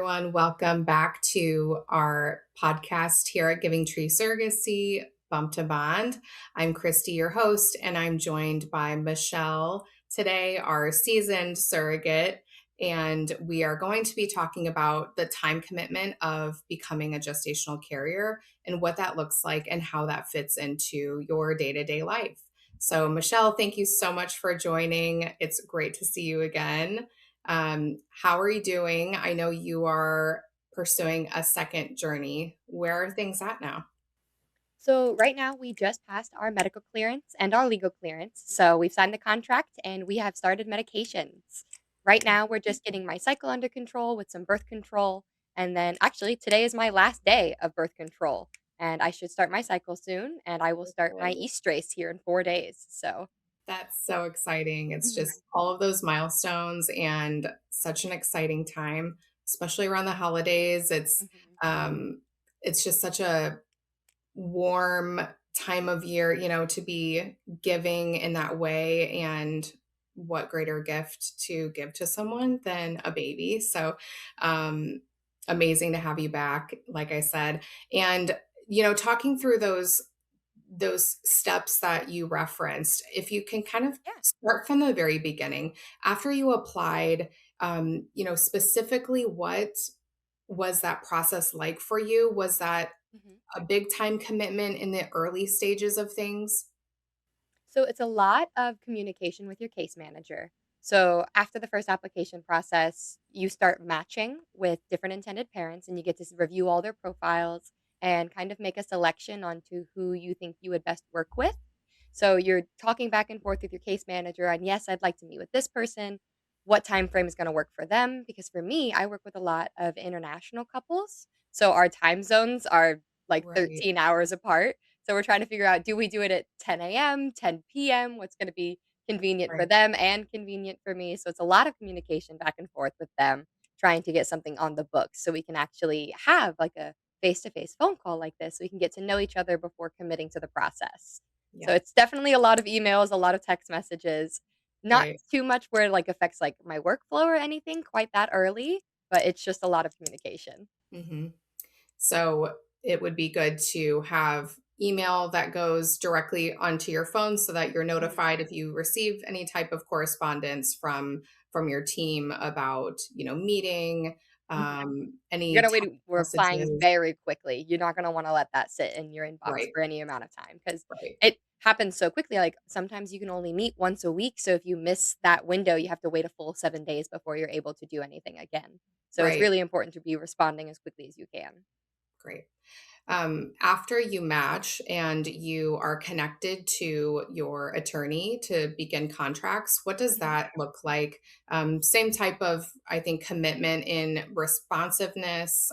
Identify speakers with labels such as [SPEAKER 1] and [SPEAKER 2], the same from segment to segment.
[SPEAKER 1] everyone. Welcome back to our podcast here at Giving Tree Surrogacy, Bump to Bond. I'm Kristi, your host, and I'm joined by Michelle today, our seasoned surrogate. And we are going to be talking about the time commitment of becoming a gestational carrier and what that looks like and how that fits into your day to day life. So, Michelle, thank you so much for joining. It's great to see you again. How are you doing? I know you are pursuing a second journey. Where are things at now?
[SPEAKER 2] So right now we just passed our medical clearance and our legal clearance. So we've signed the contract and we have started medications. Right now we're just getting my cycle under control with some birth control. And then actually today is my last day of birth control. And I should start my cycle soon and I will start my estrace here in 4 days. So
[SPEAKER 1] That's so exciting. It's
[SPEAKER 2] mhm,
[SPEAKER 1] just all of those milestones and such an exciting time, especially around the holidays.
[SPEAKER 2] mhm.
[SPEAKER 1] Um, it's just such a warm time of year, to be giving in that way. And what greater gift to give to someone than a baby? So, um, amazing to have you back, like I said. And, talking through those steps that you referenced, if you can kind of
[SPEAKER 2] Yeah.
[SPEAKER 1] start from the very beginning, after you applied, specifically what was that process like for you? Was that
[SPEAKER 2] Mhm.
[SPEAKER 1] a big time commitment in the early stages of things?
[SPEAKER 2] So it's a lot of communication with your case manager. So after the first application process, you start matching with different intended parents and you get to review all their profiles and kind of make a selection onto who you think you would best work with. So you're talking back and forth with your case manager and yes, I'd like to meet with this person. What time frame is going to work for them? Because for me, I work with a lot of international couples. So our time zones are like
[SPEAKER 1] Right,
[SPEAKER 2] 13 hours apart. So we're trying to figure out, do we do it at 10 AM, 10 PM? What's gonna be convenient for
[SPEAKER 1] right.
[SPEAKER 2] them and convenient for me? So it's a lot of communication back and forth with them, trying to get something on the books so we can actually have like a face-to-face phone call like this, so we can get to know each other before committing to the process. So
[SPEAKER 1] Yep,
[SPEAKER 2] it's definitely a lot of emails, a lot of text messages, not
[SPEAKER 1] right.
[SPEAKER 2] too much where it like affects like my workflow or anything quite that early, but it's just a lot of communication.
[SPEAKER 1] Mhm. So it would be good to have email that goes directly onto your phone so that you're
[SPEAKER 2] Mhm.
[SPEAKER 1] notified if you receive any type of correspondence from your team about, meeting,
[SPEAKER 2] Mhm. You're
[SPEAKER 1] any
[SPEAKER 2] gonna
[SPEAKER 1] text
[SPEAKER 2] we're applying
[SPEAKER 1] messages.
[SPEAKER 2] very quickly. You're not gonna wanna let that sit in your inbox
[SPEAKER 1] Right,
[SPEAKER 2] for any amount of time because
[SPEAKER 1] right,
[SPEAKER 2] it happens so quickly, like, sometimes you can only meet once a week, so if you miss that window, you have to wait a full 7 days before you're able to do anything again. So it's
[SPEAKER 1] right.
[SPEAKER 2] really important to be responding as quickly as you can.
[SPEAKER 1] Great. After you match and you are connected to your attorney to begin contracts, what does
[SPEAKER 2] Mhm.
[SPEAKER 1] that look like? Same type of, I think, commitment in responsiveness.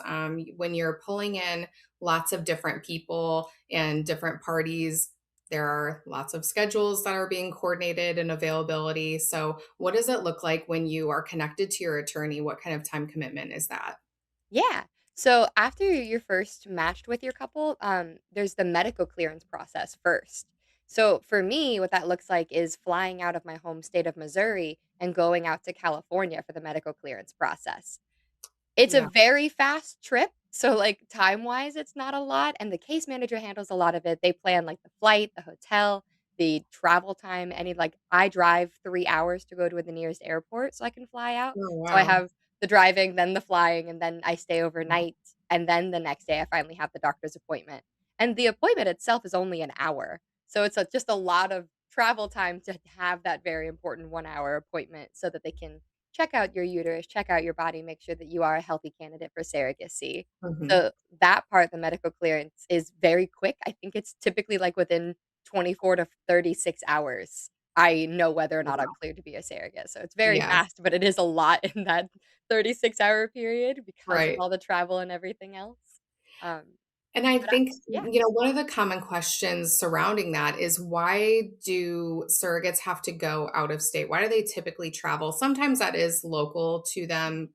[SPEAKER 1] When you're pulling in lots of different people and different parties, there are lots of schedules that are being coordinated and availability. So, what does it look like when you are connected to your attorney? What kind of time commitment is that?
[SPEAKER 2] Yeah. So after you're first matched with your couple, there's the medical clearance process first. So for me, what that looks like is flying out of my home state of Missouri and going out to California for the medical clearance process. It's a
[SPEAKER 1] Yeah.
[SPEAKER 2] very fast trip, so, like, time-wise, it's not a lot, and the case manager handles a lot of it. They plan, like, the flight, the hotel, the travel time, I drive 3 hours to go to the nearest airport so I can fly out.
[SPEAKER 1] Oh,
[SPEAKER 2] So I
[SPEAKER 1] wow.
[SPEAKER 2] have the driving, then the flying, and then I stay overnight, and then the next day I finally have the doctor's appointment. And the appointment itself is only an hour, so it's just a lot of travel time to have that very important one-hour appointment so that they can check out your uterus, check out your body, make sure that you are a healthy candidate for surrogacy.
[SPEAKER 1] Mhm.
[SPEAKER 2] So that part, the medical clearance, is very quick. I think it's typically like within 24 to 36 hours. I know whether or not I'm
[SPEAKER 1] Wow.
[SPEAKER 2] cleared to be a surrogate. So it's very
[SPEAKER 1] Yeah.
[SPEAKER 2] fast, but it is a lot in that 36-hour period because of
[SPEAKER 1] Right.
[SPEAKER 2] all the travel and everything else. Um,
[SPEAKER 1] And I
[SPEAKER 2] but I,
[SPEAKER 1] think,
[SPEAKER 2] yeah.
[SPEAKER 1] one of the common questions surrounding that is why do surrogates have to go out of state? Why do they typically travel? Sometimes that is local to them,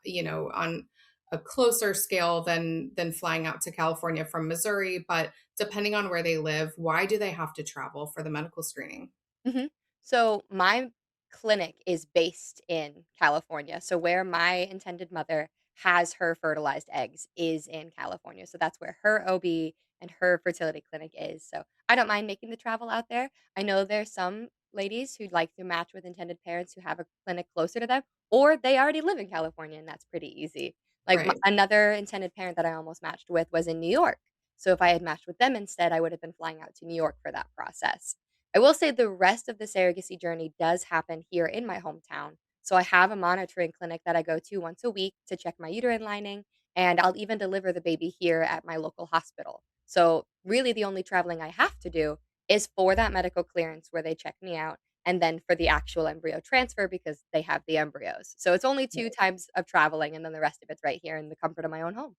[SPEAKER 1] on a closer scale than flying out to California from Missouri, but depending on where they live, why do they have to travel for the medical screening?
[SPEAKER 2] Mhm. So my clinic is based in California. So where my intended mother has her fertilized eggs is in California. So that's where her OB and her fertility clinic is. So I don't mind making the travel out there. I know there's some ladies who'd like to match with intended parents who have a clinic closer to them, or they already live in California, and that's pretty easy. Like
[SPEAKER 1] Right.
[SPEAKER 2] another intended parent that I almost matched with was in New York. So if I had matched with them instead, I would have been flying out to New York for that process. I will say the rest of the surrogacy journey does happen here in my hometown. So I have a monitoring clinic that I go to once a week to check my uterine lining, and I'll even deliver the baby here at my local hospital. So really the only traveling I have to do is for that medical clearance where they check me out and then for the actual embryo transfer because they have the embryos. So it's only 2 times of traveling and then the rest of it's right here in the comfort of my own home.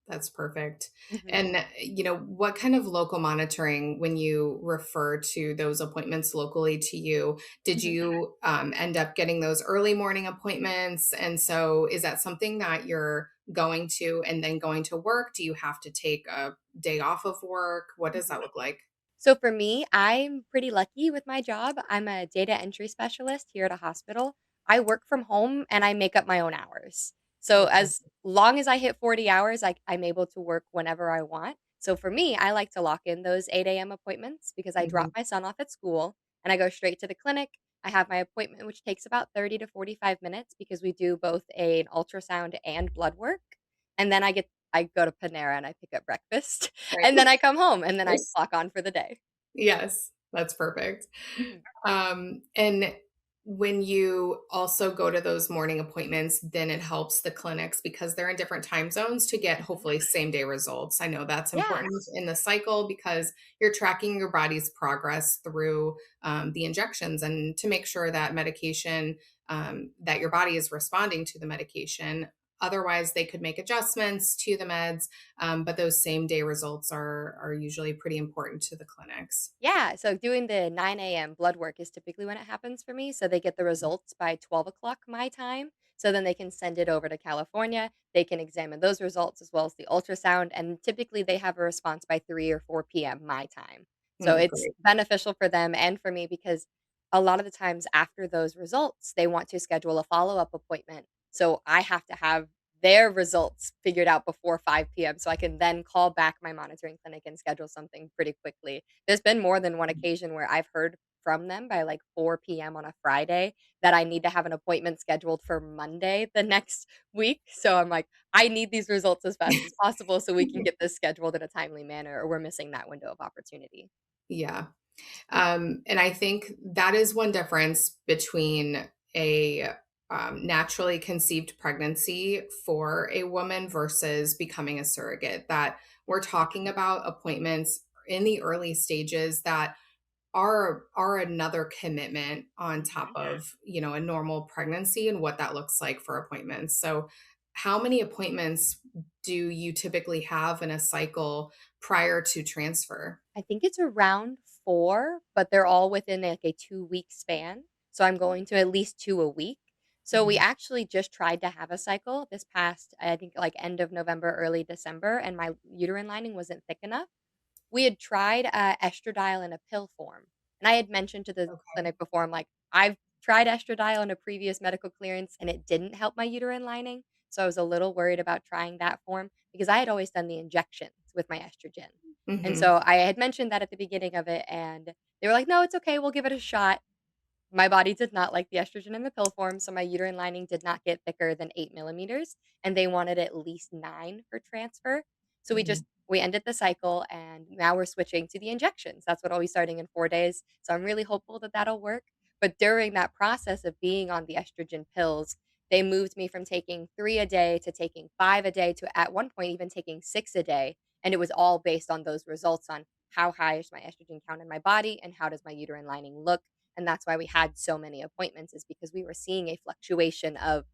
[SPEAKER 1] That's perfect.
[SPEAKER 2] Mhm.
[SPEAKER 1] And, what kind of local monitoring, when you refer to those appointments locally to you, did
[SPEAKER 2] Mhm.
[SPEAKER 1] you end up getting those early morning appointments? And so is that something that you're going to and then going to work? Do you have to take a day off of work? What does that
[SPEAKER 2] Mhm.
[SPEAKER 1] look like?
[SPEAKER 2] So for me, I'm pretty lucky with my job. I'm a data entry specialist here at a hospital. I work from home and I make up my own hours. So
[SPEAKER 1] Okay.
[SPEAKER 2] as long as I hit 40 hours, I'm able to work whenever I want. So for me, I like to lock in those 8 a.m. appointments because I drop
[SPEAKER 1] Mhm.
[SPEAKER 2] my son off at school and I go straight to the clinic. I have my appointment, which takes about 30 to 45 minutes because we do both an ultrasound and blood work. And then I go to Panera and I pick up breakfast.
[SPEAKER 1] Right.
[SPEAKER 2] And then I come home and then I
[SPEAKER 1] Yes.
[SPEAKER 2] clock on for the day.
[SPEAKER 1] Yes, that's perfect.
[SPEAKER 2] Mhm.
[SPEAKER 1] And when you also go to those morning appointments, then it helps the clinics because they're in different time zones to get
[SPEAKER 2] Mhm.
[SPEAKER 1] hopefully same day results. I know that's
[SPEAKER 2] Yeah.
[SPEAKER 1] important in the cycle because you're tracking your body's progress through the injections and to make sure that medication, that your body is responding to the medication. Otherwise, they could make adjustments to the meds, but those same day results are usually pretty important to the clinics.
[SPEAKER 2] Yeah, so doing the 9 a.m. blood work is typically when it happens for me, so they get the results by 12 o'clock my time, so then they can send it over to California, they can examine those results as well as the ultrasound, and typically they have a response by 3 or 4 p.m. my time. So it's
[SPEAKER 1] Great.
[SPEAKER 2] beneficial for them and for me because a lot of the times after those results, they want to schedule a follow-up appointment, so I have to have their results figured out before 5 p.m. so I can then call back my monitoring clinic and schedule something pretty quickly. There's been more than one occasion where I've heard from them by, like, 4 PM on a Friday that I need to have an appointment scheduled for Monday the next week, so I'm like, "I need these results as fast as possible so we can get this scheduled in a timely manner, or we're missing that window of opportunity."
[SPEAKER 1] Yeah. And I think that is one difference between a naturally conceived pregnancy for a woman versus becoming a surrogate, that we're talking about appointments in the early stages that are another commitment on top
[SPEAKER 2] Mhm.
[SPEAKER 1] of, a normal pregnancy and what that looks like for appointments. So how many appointments do you typically have in a cycle prior to transfer?
[SPEAKER 2] I think it's around 4, but they're all within, like, a 2-week span, so I'm going to at least 2 a week. So we
[SPEAKER 1] Mhm.
[SPEAKER 2] actually just tried to have a cycle this past, I think, like, end of November, early December, and my uterine lining wasn't thick enough. We had tried, estradiol in a pill form, and I had mentioned to the
[SPEAKER 1] Okay.
[SPEAKER 2] clinic before, I'm like, "I've tried estradiol in a previous medical clearance, and it didn't help my uterine lining," so I was a little worried about trying that form because I had always done the injections with my estrogen, and
[SPEAKER 1] Mhm.
[SPEAKER 2] so I had mentioned that at the beginning of it, and they were like, "No, it's okay, we'll give it a shot." My body did not like the estrogen in the pill form, so my uterine lining did not get thicker than 8 millimeters, and they wanted at least 9 for transfer. So
[SPEAKER 1] Mhm.
[SPEAKER 2] we ended the cycle, and now we're switching to the injections. That's what I'll be starting in 4 days, so I'm really hopeful that that'll work. But during that process of being on the estrogen pills, they moved me from taking 3 a day to taking 5 a day to at one point even taking 6 a day, and it was all based on those results on how high is my estrogen count in my body and how does my uterine lining look, and that's why we had so many appointments is because we were seeing a fluctuation of,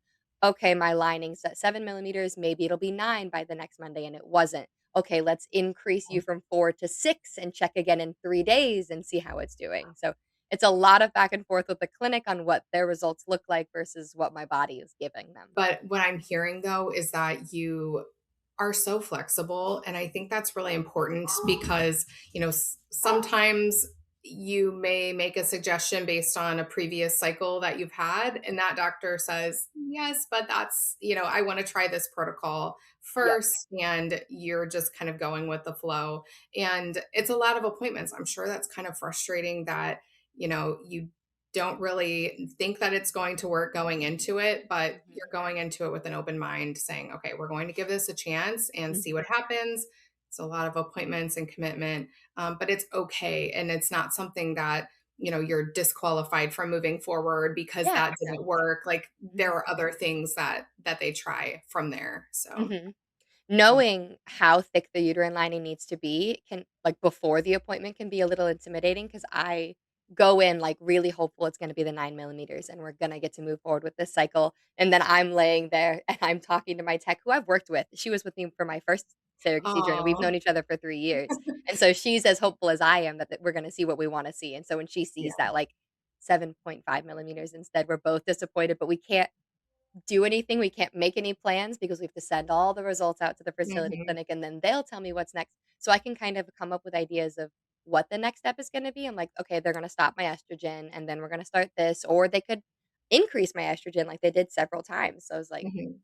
[SPEAKER 2] okay, my lining's at 7 millimeters, maybe it'll be 9 by the next Monday, and it wasn't. Okay, let's increase you from 4 to 6 and check again in 3 days and see how it's doing. So it's a lot of back and forth with the clinic on what their results look like versus what my body is giving them.
[SPEAKER 1] But what I'm hearing though is that you are so flexible. And I think that's really important because, sometimes you may make a suggestion based on a previous cycle that you've had, and that doctor says, "Yes, but that's, I want to try this protocol
[SPEAKER 2] Yep.
[SPEAKER 1] first," and you're just kind of going with the flow. And it's a lot of appointments. I'm sure that's kind of frustrating that, you don't really think that it's going to work going into it, but you're
[SPEAKER 2] Mhm.
[SPEAKER 1] going into it with an open mind saying, "Okay, we're going to give this a chance and see what
[SPEAKER 2] Mhm.
[SPEAKER 1] happens." It's a lot of appointments and commitment, but it's okay. And it's not something that, you're disqualified from moving forward because
[SPEAKER 2] Yeah,
[SPEAKER 1] that didn't
[SPEAKER 2] exactly.
[SPEAKER 1] work. Like there
[SPEAKER 2] Mhm.
[SPEAKER 1] are other things that they try from there. So,
[SPEAKER 2] Mhm.
[SPEAKER 1] yeah.
[SPEAKER 2] Knowing how thick the uterine lining needs to be can like, before the appointment can be a little intimidating because I go in, like, really hopeful it's gonna be the 9 millimeters and we're gonna get to move forward with this cycle, and then I'm laying there and I'm talking to my tech who I've worked with. She was with me for my first surrogacy journey. We've
[SPEAKER 1] Oh,
[SPEAKER 2] known each other for 3 years, and so she's as hopeful as I am that we're gonna see what we wanna see, and so when she sees
[SPEAKER 1] yeah.
[SPEAKER 2] that, like, 7.5 millimeters instead, we're both disappointed, but we can't do anything. We can't make any plans because we have to send all the results out to the fertility
[SPEAKER 1] Hmm.
[SPEAKER 2] clinic and then they'll tell me what's next. So I can kind of come up with ideas of what the next step is going to be. I'm like, okay, they're going to stop my estrogen and then we're going to start this, or they could increase my estrogen like they did several times. So I was like
[SPEAKER 1] Hmm.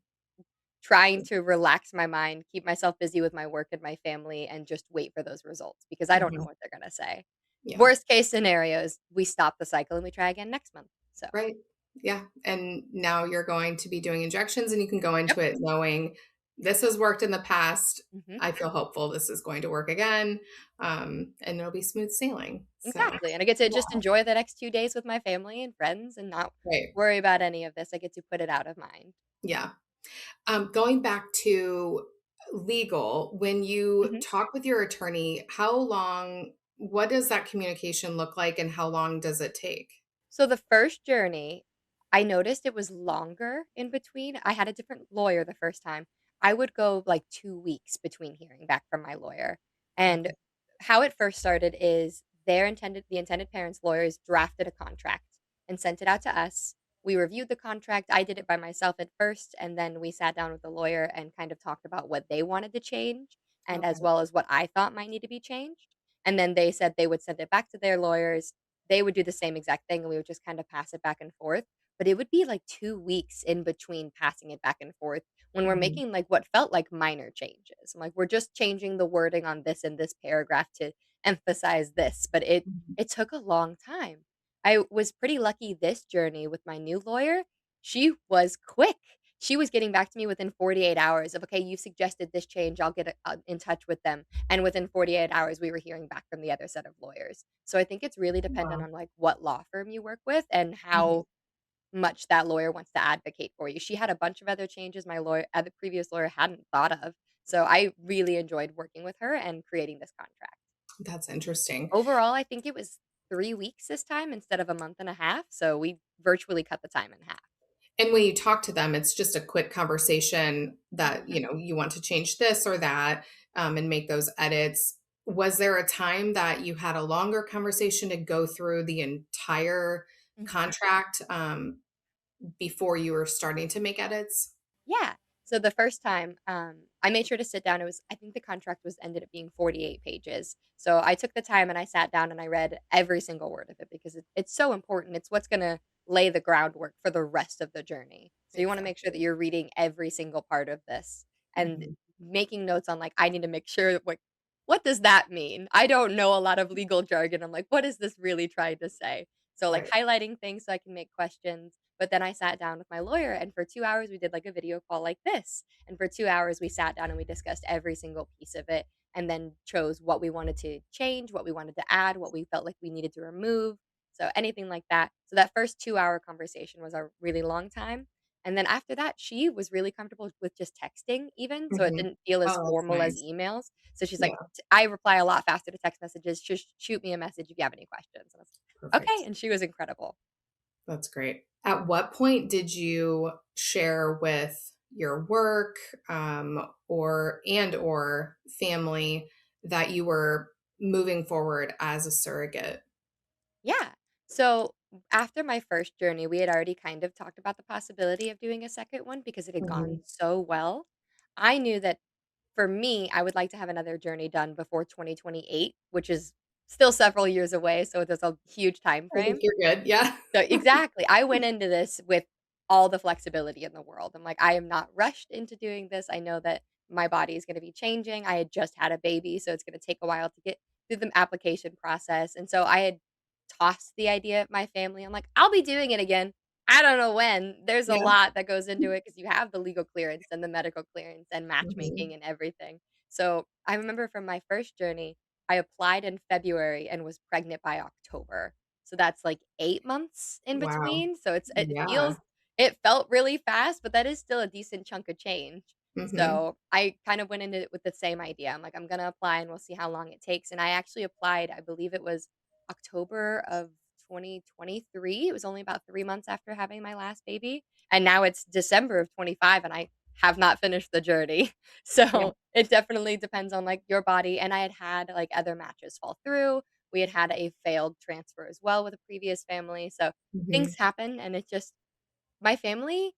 [SPEAKER 2] trying to relax my mind, keep myself busy with my work and my family, and just wait for those results because I don't know
[SPEAKER 1] Hmm.
[SPEAKER 2] what they're going to say.
[SPEAKER 1] Yeah.
[SPEAKER 2] Worst case scenario is we stop the cycle and we try again next month. So,
[SPEAKER 1] Right. Yeah. And now you're going to be doing injections and you can go
[SPEAKER 2] yep.
[SPEAKER 1] into it knowing this has worked in the past.
[SPEAKER 2] Hmm.
[SPEAKER 1] I feel hopeful this is going to work again. And it'll be smooth sailing. So,
[SPEAKER 2] Exactly, and I get to
[SPEAKER 1] yeah.
[SPEAKER 2] just enjoy the next 2 days with my family and friends and not
[SPEAKER 1] Right.
[SPEAKER 2] worry about any of this. I get to put it out of mind.
[SPEAKER 1] Yeah. Going back to legal, when you
[SPEAKER 2] Mhm.
[SPEAKER 1] talk with your attorney, what does that communication look like and how long does it take?
[SPEAKER 2] So the first journey, I noticed it was longer in between. I had a different lawyer the first time. I would go like 2 weeks between hearing back from my lawyer. And
[SPEAKER 1] Okay.
[SPEAKER 2] how it first started is the intended parents' lawyers drafted a contract and sent it out to us. We reviewed the contract. I did it by myself at first, and then we sat down with the lawyer and kind of talked about what they wanted to change and as
[SPEAKER 1] Okay.
[SPEAKER 2] well as what I thought might need to be changed. And then they said they would send it back to their lawyers. They would do the same exact thing, and we would just kind of pass it back and forth, but it would be, like, 2 weeks in between passing it back and forth when we're
[SPEAKER 1] Mhm.
[SPEAKER 2] making, like, what felt like minor changes. I'm like, "We're just changing the wording on this in this paragraph to emphasize this," but it
[SPEAKER 1] Mhm.
[SPEAKER 2] it took a long time. I was pretty lucky this journey with my new lawyer. She was quick. She was getting back to me within 48 hours of, "Okay, you suggested this change, I'll get, in touch with them." And within 48 hours, we were hearing back from the other set of lawyers. So I think it's really dependent
[SPEAKER 1] Wow.
[SPEAKER 2] on, like, what law firm you work with and
[SPEAKER 1] Mhm.
[SPEAKER 2] how much that lawyer wants to advocate for you. She had a bunch of other changes the previous lawyer hadn't thought of. So I really enjoyed working with her and creating this contract.
[SPEAKER 1] That's interesting.
[SPEAKER 2] Overall, I think it was 3 weeks this time instead of a month and a half, so we virtually cut the time in half.
[SPEAKER 1] And when you talk to them, it's just a quick conversation that,
[SPEAKER 2] Mhm.
[SPEAKER 1] you want to change this or that, and make those edits. Was there a time that you had a longer conversation to go through the entire
[SPEAKER 2] Mhm.
[SPEAKER 1] contract, before you were starting to make edits?
[SPEAKER 2] Yeah. So the first time, I made sure to sit down. I think the contract was ended up being 48 pages. So I took the time and I sat down and I read every single word of it because it's so important. It's what's going to lay the groundwork for the rest of the journey. So you want to make sure that
[SPEAKER 1] Exactly.
[SPEAKER 2] you're reading every single part of this and
[SPEAKER 1] Mhm.
[SPEAKER 2] making notes on like, I need to make sure what does that mean? I don't know a lot of legal jargon. I'm like, what is this really trying to say? So like
[SPEAKER 1] Right.
[SPEAKER 2] highlighting things so I can make questions, but then I sat down with my lawyer, and for 2 hours, we did, like, a video call like this, and for 2 hours, we sat down and we discussed every single piece of it, and then chose what we wanted to change, what we wanted to add, what we felt like we needed to remove, so anything like that. So that first 2-hour conversation was a really long time, and then after that, she was really comfortable with just texting even, so it
[SPEAKER 1] Mhm.
[SPEAKER 2] didn't feel as
[SPEAKER 1] Oh, that's
[SPEAKER 2] formal as
[SPEAKER 1] nice.
[SPEAKER 2] emails, so she's like,
[SPEAKER 1] Yeah,
[SPEAKER 2] "I reply a lot faster to text messages, just shoot me a message if you have any questions," and I was like, "Okay,"
[SPEAKER 1] perfect.
[SPEAKER 2] and she was incredible.
[SPEAKER 1] That's great. At what point did you share with your work, or family that you were moving forward as a surrogate?
[SPEAKER 2] Yeah. So after my first journey, we had already kind of talked about the possibility of doing a second one because it had gone
[SPEAKER 1] Mhm.
[SPEAKER 2] so well. I knew that for me, I would like to have another journey done before 2028, which is still several years away, so there's a huge time
[SPEAKER 1] I think
[SPEAKER 2] frame.
[SPEAKER 1] you're good. Yeah.
[SPEAKER 2] So exactly, I went into this with all the flexibility in the world. I'm like, "I am not rushed into doing this. I know that my body is gonna be changing. I had just had a baby, so it's gonna take a while to get through the application process." And so I had tossed the idea at my family. I'm like, "I'll be doing it again. I don't know when." There's a
[SPEAKER 1] Yeah.
[SPEAKER 2] lot that goes into it because you have the legal clearance and the medical clearance and matchmaking
[SPEAKER 1] Mhm.
[SPEAKER 2] and everything. So, I remember from my first journey, I applied in February and was pregnant by October. So that's like 8 months in
[SPEAKER 1] Wow.
[SPEAKER 2] between. So
[SPEAKER 1] Yeah.
[SPEAKER 2] it felt really fast, but that is still a decent chunk of change.
[SPEAKER 1] Mhm.
[SPEAKER 2] So I kind of went into it with the same idea. I'm like, I'm gonna apply and we'll see how long it takes. And I actually applied, I believe it was October of 2023. It was only about 3 months after having my last baby. And now it's December of 25 and I have not finished the journey.
[SPEAKER 1] Yeah.
[SPEAKER 2] So it definitely depends on like your body. And I had had like other matches fall through. We had had a failed transfer as well with a previous family. So things
[SPEAKER 1] Mhm.
[SPEAKER 2] happen and it just my family,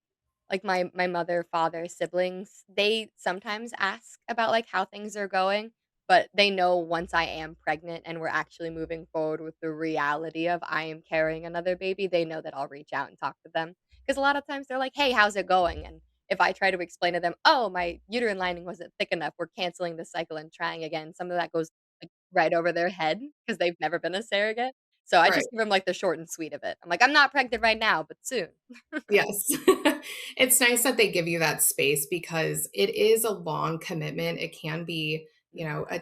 [SPEAKER 2] like my mother, father, siblings, they sometimes ask about, like, how things are going, but they know once I am pregnant and we're actually moving forward with the reality of I am carrying another baby, they know that I'll reach out and talk to them. Because a lot of times they're like, "Hey, how's it going?" And if I try to explain to them, "Oh, my uterine lining wasn't thick enough, we're canceling the cycle and trying again," some of that goes, like, right over their head because 'cause they've never been a surrogate. So I
[SPEAKER 1] Right.
[SPEAKER 2] just give them, like, the short and sweet of it. I'm like, "I'm not pregnant right now, but soon."
[SPEAKER 1] Yes. It's nice that they give you that space because it is a long commitment. It can be, a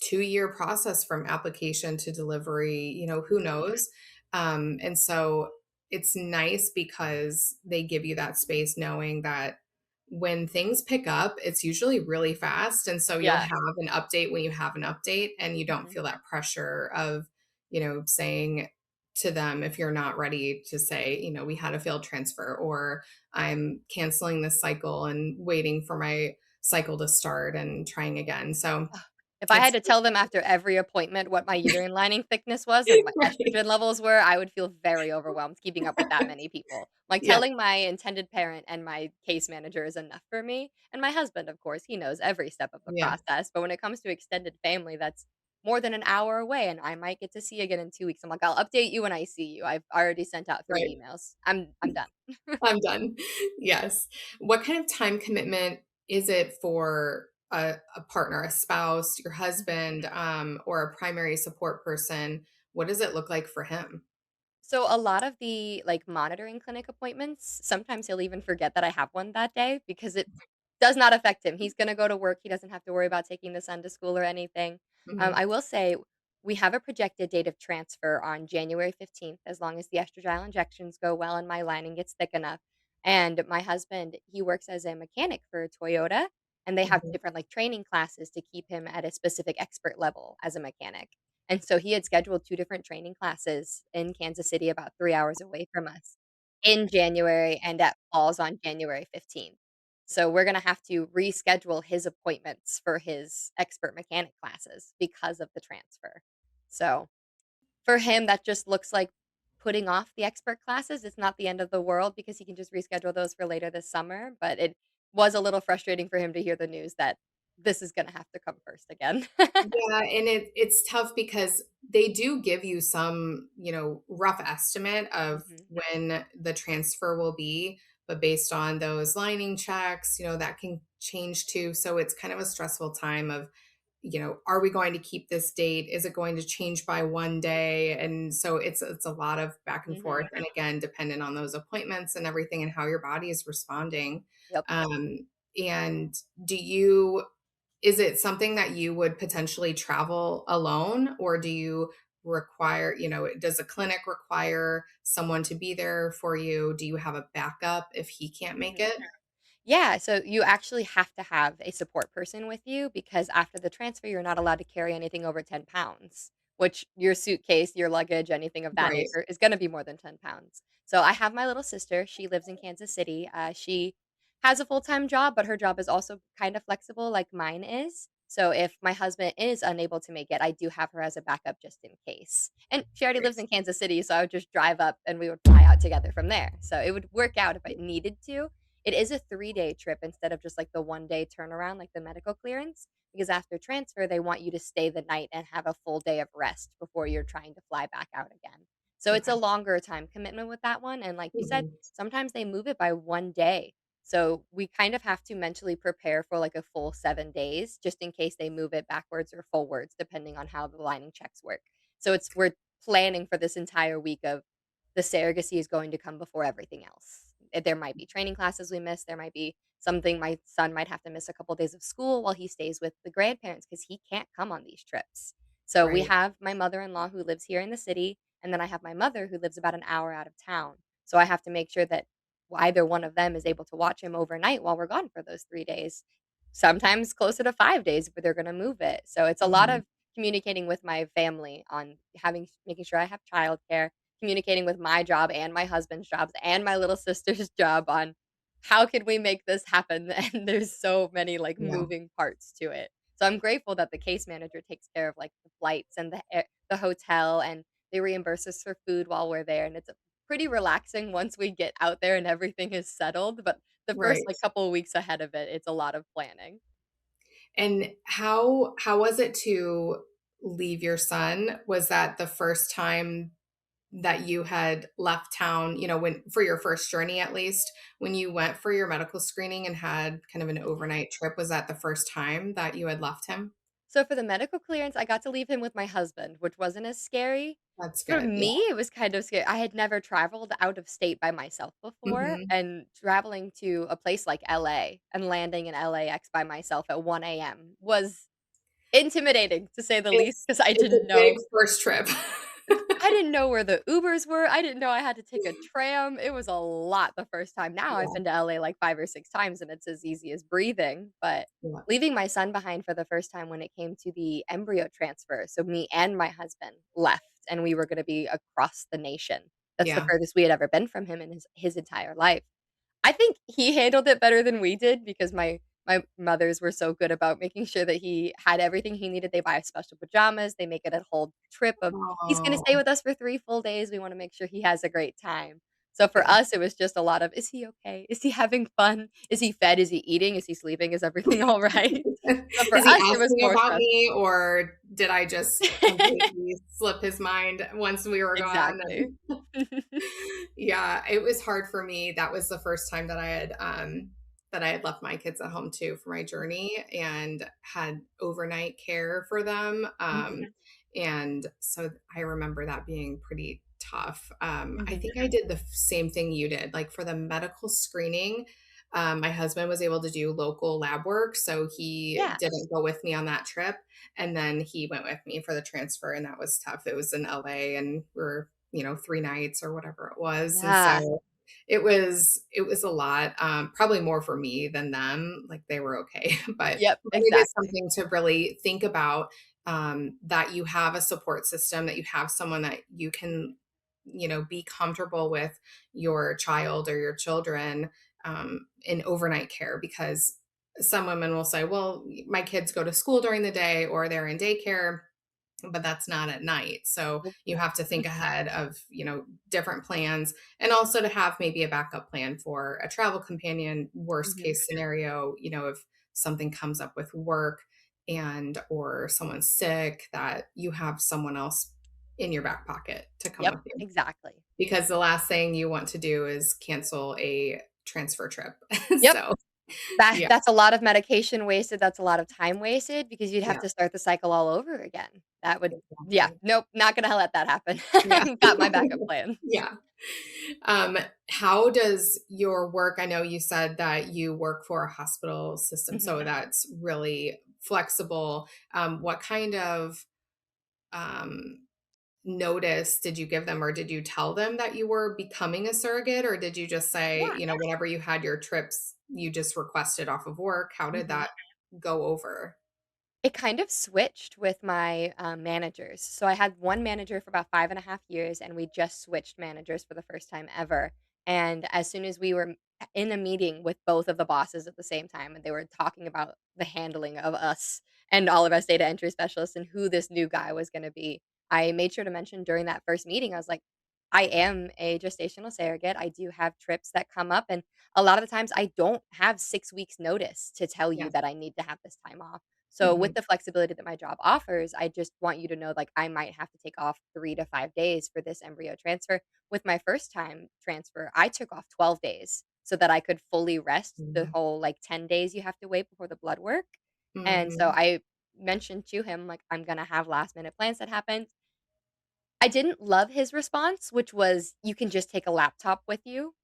[SPEAKER 1] 2-year process from application to delivery, who
[SPEAKER 2] Mhm.
[SPEAKER 1] knows? And so it's nice because they give you that space knowing that when things pick up, it's usually really fast. And so you'll
[SPEAKER 2] Yeah.
[SPEAKER 1] have an update when you have an update and you don't
[SPEAKER 2] Mhm.
[SPEAKER 1] feel that pressure of, saying, to them if you're not ready to say, we had a failed transfer or I'm canceling this cycle and waiting for my cycle to start and trying again. So
[SPEAKER 2] Ugh. If I had
[SPEAKER 1] it's
[SPEAKER 2] to tell them after every appointment what my uterine lining thickness was and what
[SPEAKER 1] right.
[SPEAKER 2] estrogen levels were, I would feel very overwhelmed keeping up with that many people. Like,
[SPEAKER 1] Yeah,
[SPEAKER 2] telling my intended parent and my case manager is enough for me, and my husband, of course, he knows every step of the
[SPEAKER 1] yeah,
[SPEAKER 2] process, but when it comes to extended family that's more than an hour away and I might get to see you again in 2 weeks, I'm like, "I'll update you when I see you. I've already sent out 3
[SPEAKER 1] right.
[SPEAKER 2] emails. I'm done."
[SPEAKER 1] I'm done. Yes. What kind of time commitment is it for a partner, a spouse, your husband, or a primary support person? What does it look like for him?
[SPEAKER 2] So a lot of the, like, monitoring clinic appointments, sometimes he'll even forget that I have one that day because it does not affect him. He's gonna go to work, he doesn't have to worry about taking the son to school or anything.
[SPEAKER 1] Mhm.
[SPEAKER 2] I will say we have a projected date of transfer on January 15th as long as the estradiol injections go well and my lining gets thick enough. And my husband, he works as a mechanic for Toyota, and they have
[SPEAKER 1] Mhm.
[SPEAKER 2] different, like, training classes to keep him at a specific expert level as a mechanic. And so he had scheduled 2 different training classes in Kansas City about 3 hours away from us in January, and that falls on January 15th. So we're gonna have to reschedule his appointments for his expert mechanic classes because of the transfer. So, for him, that just looks like putting off the expert classes. It's not the end of the world because he can just reschedule those for later this summer, but it was a little frustrating for him to hear the news that this is gonna have to come first again.
[SPEAKER 1] Yeah, and it's tough because they do give you some, rough estimate of
[SPEAKER 2] Mhm.
[SPEAKER 1] when the transfer will be, but based on those lining checks, that can change too. So it's kind of a stressful time of, are we going to keep this date? Is it going to change by one day? And so it's a lot of back and forth.
[SPEAKER 2] Mhm.
[SPEAKER 1] And again, dependent on those appointments and everything and how your body is responding.
[SPEAKER 2] Yep.
[SPEAKER 1] Um, and do you is it something that you would potentially travel alone, or do you require, does a clinic require someone to be there for you? Do you have a backup if he can't make
[SPEAKER 2] Mhm.
[SPEAKER 1] it?
[SPEAKER 2] Yeah, so you actually have to have a support person with you because after the transfer, you're not allowed to carry anything over 10 pounds, which your suitcase, your luggage, anything of that
[SPEAKER 1] Right.
[SPEAKER 2] nature is going to be more than 10 pounds. So I have my little sister. She lives in Kansas City. She has a full time job, but her job is also kind of flexible, like mine is. So if my husband is unable to make it, I do have her as a backup just in case. And she already lives
[SPEAKER 1] Great.
[SPEAKER 2] in Kansas City, so I would just drive up and we would fly out together from there. So it would work out if I needed to. It is a 3-day trip instead of just, like, the one-day turnaround, like the medical clearance, because after transfer, they want you to stay the night and have a full day of rest before you're trying to fly back out again. So it's a
[SPEAKER 1] Okay.
[SPEAKER 2] longer time commitment with that one, and like you said,
[SPEAKER 1] Mhm.
[SPEAKER 2] sometimes they move it by 1 day. So we kind of have to mentally prepare for, like, a full 7 days just in case they move it backwards or forwards depending on how the lining checks work. So we're planning for this entire week of the surrogacy is going to come before everything else. There might be training classes we miss, there might be something my son might have to miss a couple days of school while he stays with the grandparents because he can't come on these trips. So we
[SPEAKER 1] Right.
[SPEAKER 2] have my mother-in-law who lives here in the city, and then I have my mother who lives about an hour out of town. So I have to make sure that either one of them is able to watch him overnight while we're gone for those 3 days. Sometimes closer to 5 days if they're gonna move it. So it's a lot
[SPEAKER 1] Mhm.
[SPEAKER 2] of communicating with my family on making sure I have childcare, communicating with my job and my husband's jobs and my little sister's job on how can we make this happen, and there's so many, like,
[SPEAKER 1] Yeah.
[SPEAKER 2] moving parts to it. So I'm grateful that the case manager takes care of, like, the flights and the hotel, and they reimburse us for food while we're there, and it's pretty relaxing once we get out there and everything is settled, but the first,
[SPEAKER 1] Right.
[SPEAKER 2] like, couple of weeks ahead of it, it's a lot of planning.
[SPEAKER 1] And how was it to leave your son? Was that the first time that you had left town, when for your first journey at least, when you went for your medical screening and had kind of an
[SPEAKER 2] Mhm.
[SPEAKER 1] overnight trip, was that the first time that you had left him?
[SPEAKER 2] So for the medical clearance, I got to leave him with my husband, which wasn't as scary.
[SPEAKER 1] That's
[SPEAKER 2] For
[SPEAKER 1] good, yeah.
[SPEAKER 2] me, it was kind of scary. I had never traveled out of state by myself before,
[SPEAKER 1] Mhm.
[SPEAKER 2] and traveling to a place like LA and landing in LAX by myself at 1 AM was intimidating, to say the least,
[SPEAKER 1] It's
[SPEAKER 2] because I
[SPEAKER 1] it's a
[SPEAKER 2] didn't
[SPEAKER 1] big
[SPEAKER 2] know
[SPEAKER 1] first trip.
[SPEAKER 2] I didn't know where the Ubers were, I didn't know I had to take a tram, it was a lot the first time. Now I've
[SPEAKER 1] Yeah,
[SPEAKER 2] been to LA like 5 or 6 times and it's as easy as breathing, but
[SPEAKER 1] yeah,
[SPEAKER 2] leaving my son behind for the first time when it came to the embryo transfer, so me and my husband left and we were gonna be across the nation. That's the
[SPEAKER 1] yeah.
[SPEAKER 2] furthest we had ever been from him in his entire life. I think he handled it better than we did because my mothers were so good about making sure that he had everything he needed. They buy us special pajamas, they make it a whole trip of, "He's gonna stay
[SPEAKER 1] Oh,
[SPEAKER 2] with us for 3 full days, we wanna make sure he has a great time." So for
[SPEAKER 1] yeah.
[SPEAKER 2] us, it was just a lot of, "Is he okay? Is he having fun? Is he fed? Is he eating? Is he sleeping? Is everything all right?" So for
[SPEAKER 1] Is he
[SPEAKER 2] us, it was
[SPEAKER 1] asking
[SPEAKER 2] more
[SPEAKER 1] about
[SPEAKER 2] stressful.
[SPEAKER 1] me, or did I just completely slip his mind once we were gone?
[SPEAKER 2] Exactly.
[SPEAKER 1] Yeah, it was hard for me. That was the first time that I had left my kids at home too for my journey and had overnight care for them.
[SPEAKER 2] Mhm,
[SPEAKER 1] And so I remember that being pretty tough. I
[SPEAKER 2] mhm.
[SPEAKER 1] think I did the same thing you did. Like for the medical screening, my husband was able to do local lab work, so he
[SPEAKER 2] Yeah.
[SPEAKER 1] didn't go with me on that trip. And then he went with me for the transfer, and that was tough. It was in LA, and we're 3 nights or whatever it was, and
[SPEAKER 2] Yeah.
[SPEAKER 1] so it was a lot. Probably more for me than them. Like they were okay,
[SPEAKER 2] Yep,
[SPEAKER 1] but it is
[SPEAKER 2] exactly.
[SPEAKER 1] something to really think about. That you have a support system, that you have someone that you can, be comfortable with your child or your children in overnight care, because some women will say, well, my kids go to school during the day or they're in daycare, but that's not at night. So
[SPEAKER 2] Nope.
[SPEAKER 1] you have to think ahead of, different plans, and also to have maybe a backup plan for a travel companion, worst
[SPEAKER 2] Mhm.
[SPEAKER 1] case scenario, if something comes up with work and or someone's sick, that you have someone else in your back pocket to come
[SPEAKER 2] Yep,
[SPEAKER 1] with you,
[SPEAKER 2] exactly.
[SPEAKER 1] because the last thing you want to do is cancel a transfer trip.
[SPEAKER 2] Yep.
[SPEAKER 1] So, yeah,
[SPEAKER 2] That's a lot of medication wasted, that's a lot of time wasted because you'd have
[SPEAKER 1] yeah,
[SPEAKER 2] to start the cycle all over again. That would yeah,
[SPEAKER 1] exactly.
[SPEAKER 2] nope, not gonna let that happen.
[SPEAKER 1] Yeah.
[SPEAKER 2] Got my backup plan.
[SPEAKER 1] Yeah. How does your work, I know you said that you work for a hospital system,
[SPEAKER 2] Mhm.
[SPEAKER 1] so that's really flexible. What kind of um, notice did you give them, or did you tell them that you were becoming a surrogate, or did you just say,
[SPEAKER 2] Yeah.
[SPEAKER 1] whenever you had your trips, you just requested off of work? How did
[SPEAKER 2] Mhm.
[SPEAKER 1] that go over?
[SPEAKER 2] It kind of switched with my, managers. So I had one manager for about 5.5 years, and we just switched managers for the first time ever. And as soon as we were in a meeting with both of the bosses at the same time, and they were talking about the handling of us and all of us data entry specialists and who this new guy was gonna be, I made sure to mention during that first meeting, I was like, I am a gestational surrogate. I do have trips that come up, and a lot of the times I don't have 6 weeks notice to tell you
[SPEAKER 1] Yeah.
[SPEAKER 2] that I need to have this time off. So with
[SPEAKER 1] Mhm.
[SPEAKER 2] the flexibility that my job offers, I just want you to know, like, I might have to take off 3 to 5 days for this embryo transfer. With my first time transfer, I took off 12 days so that I could fully rest the
[SPEAKER 1] Mhm.
[SPEAKER 2] whole, like, 10 days you have to wait before the blood work. And so
[SPEAKER 1] Mhm.
[SPEAKER 2] I mentioned to him, like, I'm gonna have last minute plans that happen. I didn't love his response, which was, "You can just take a laptop with you."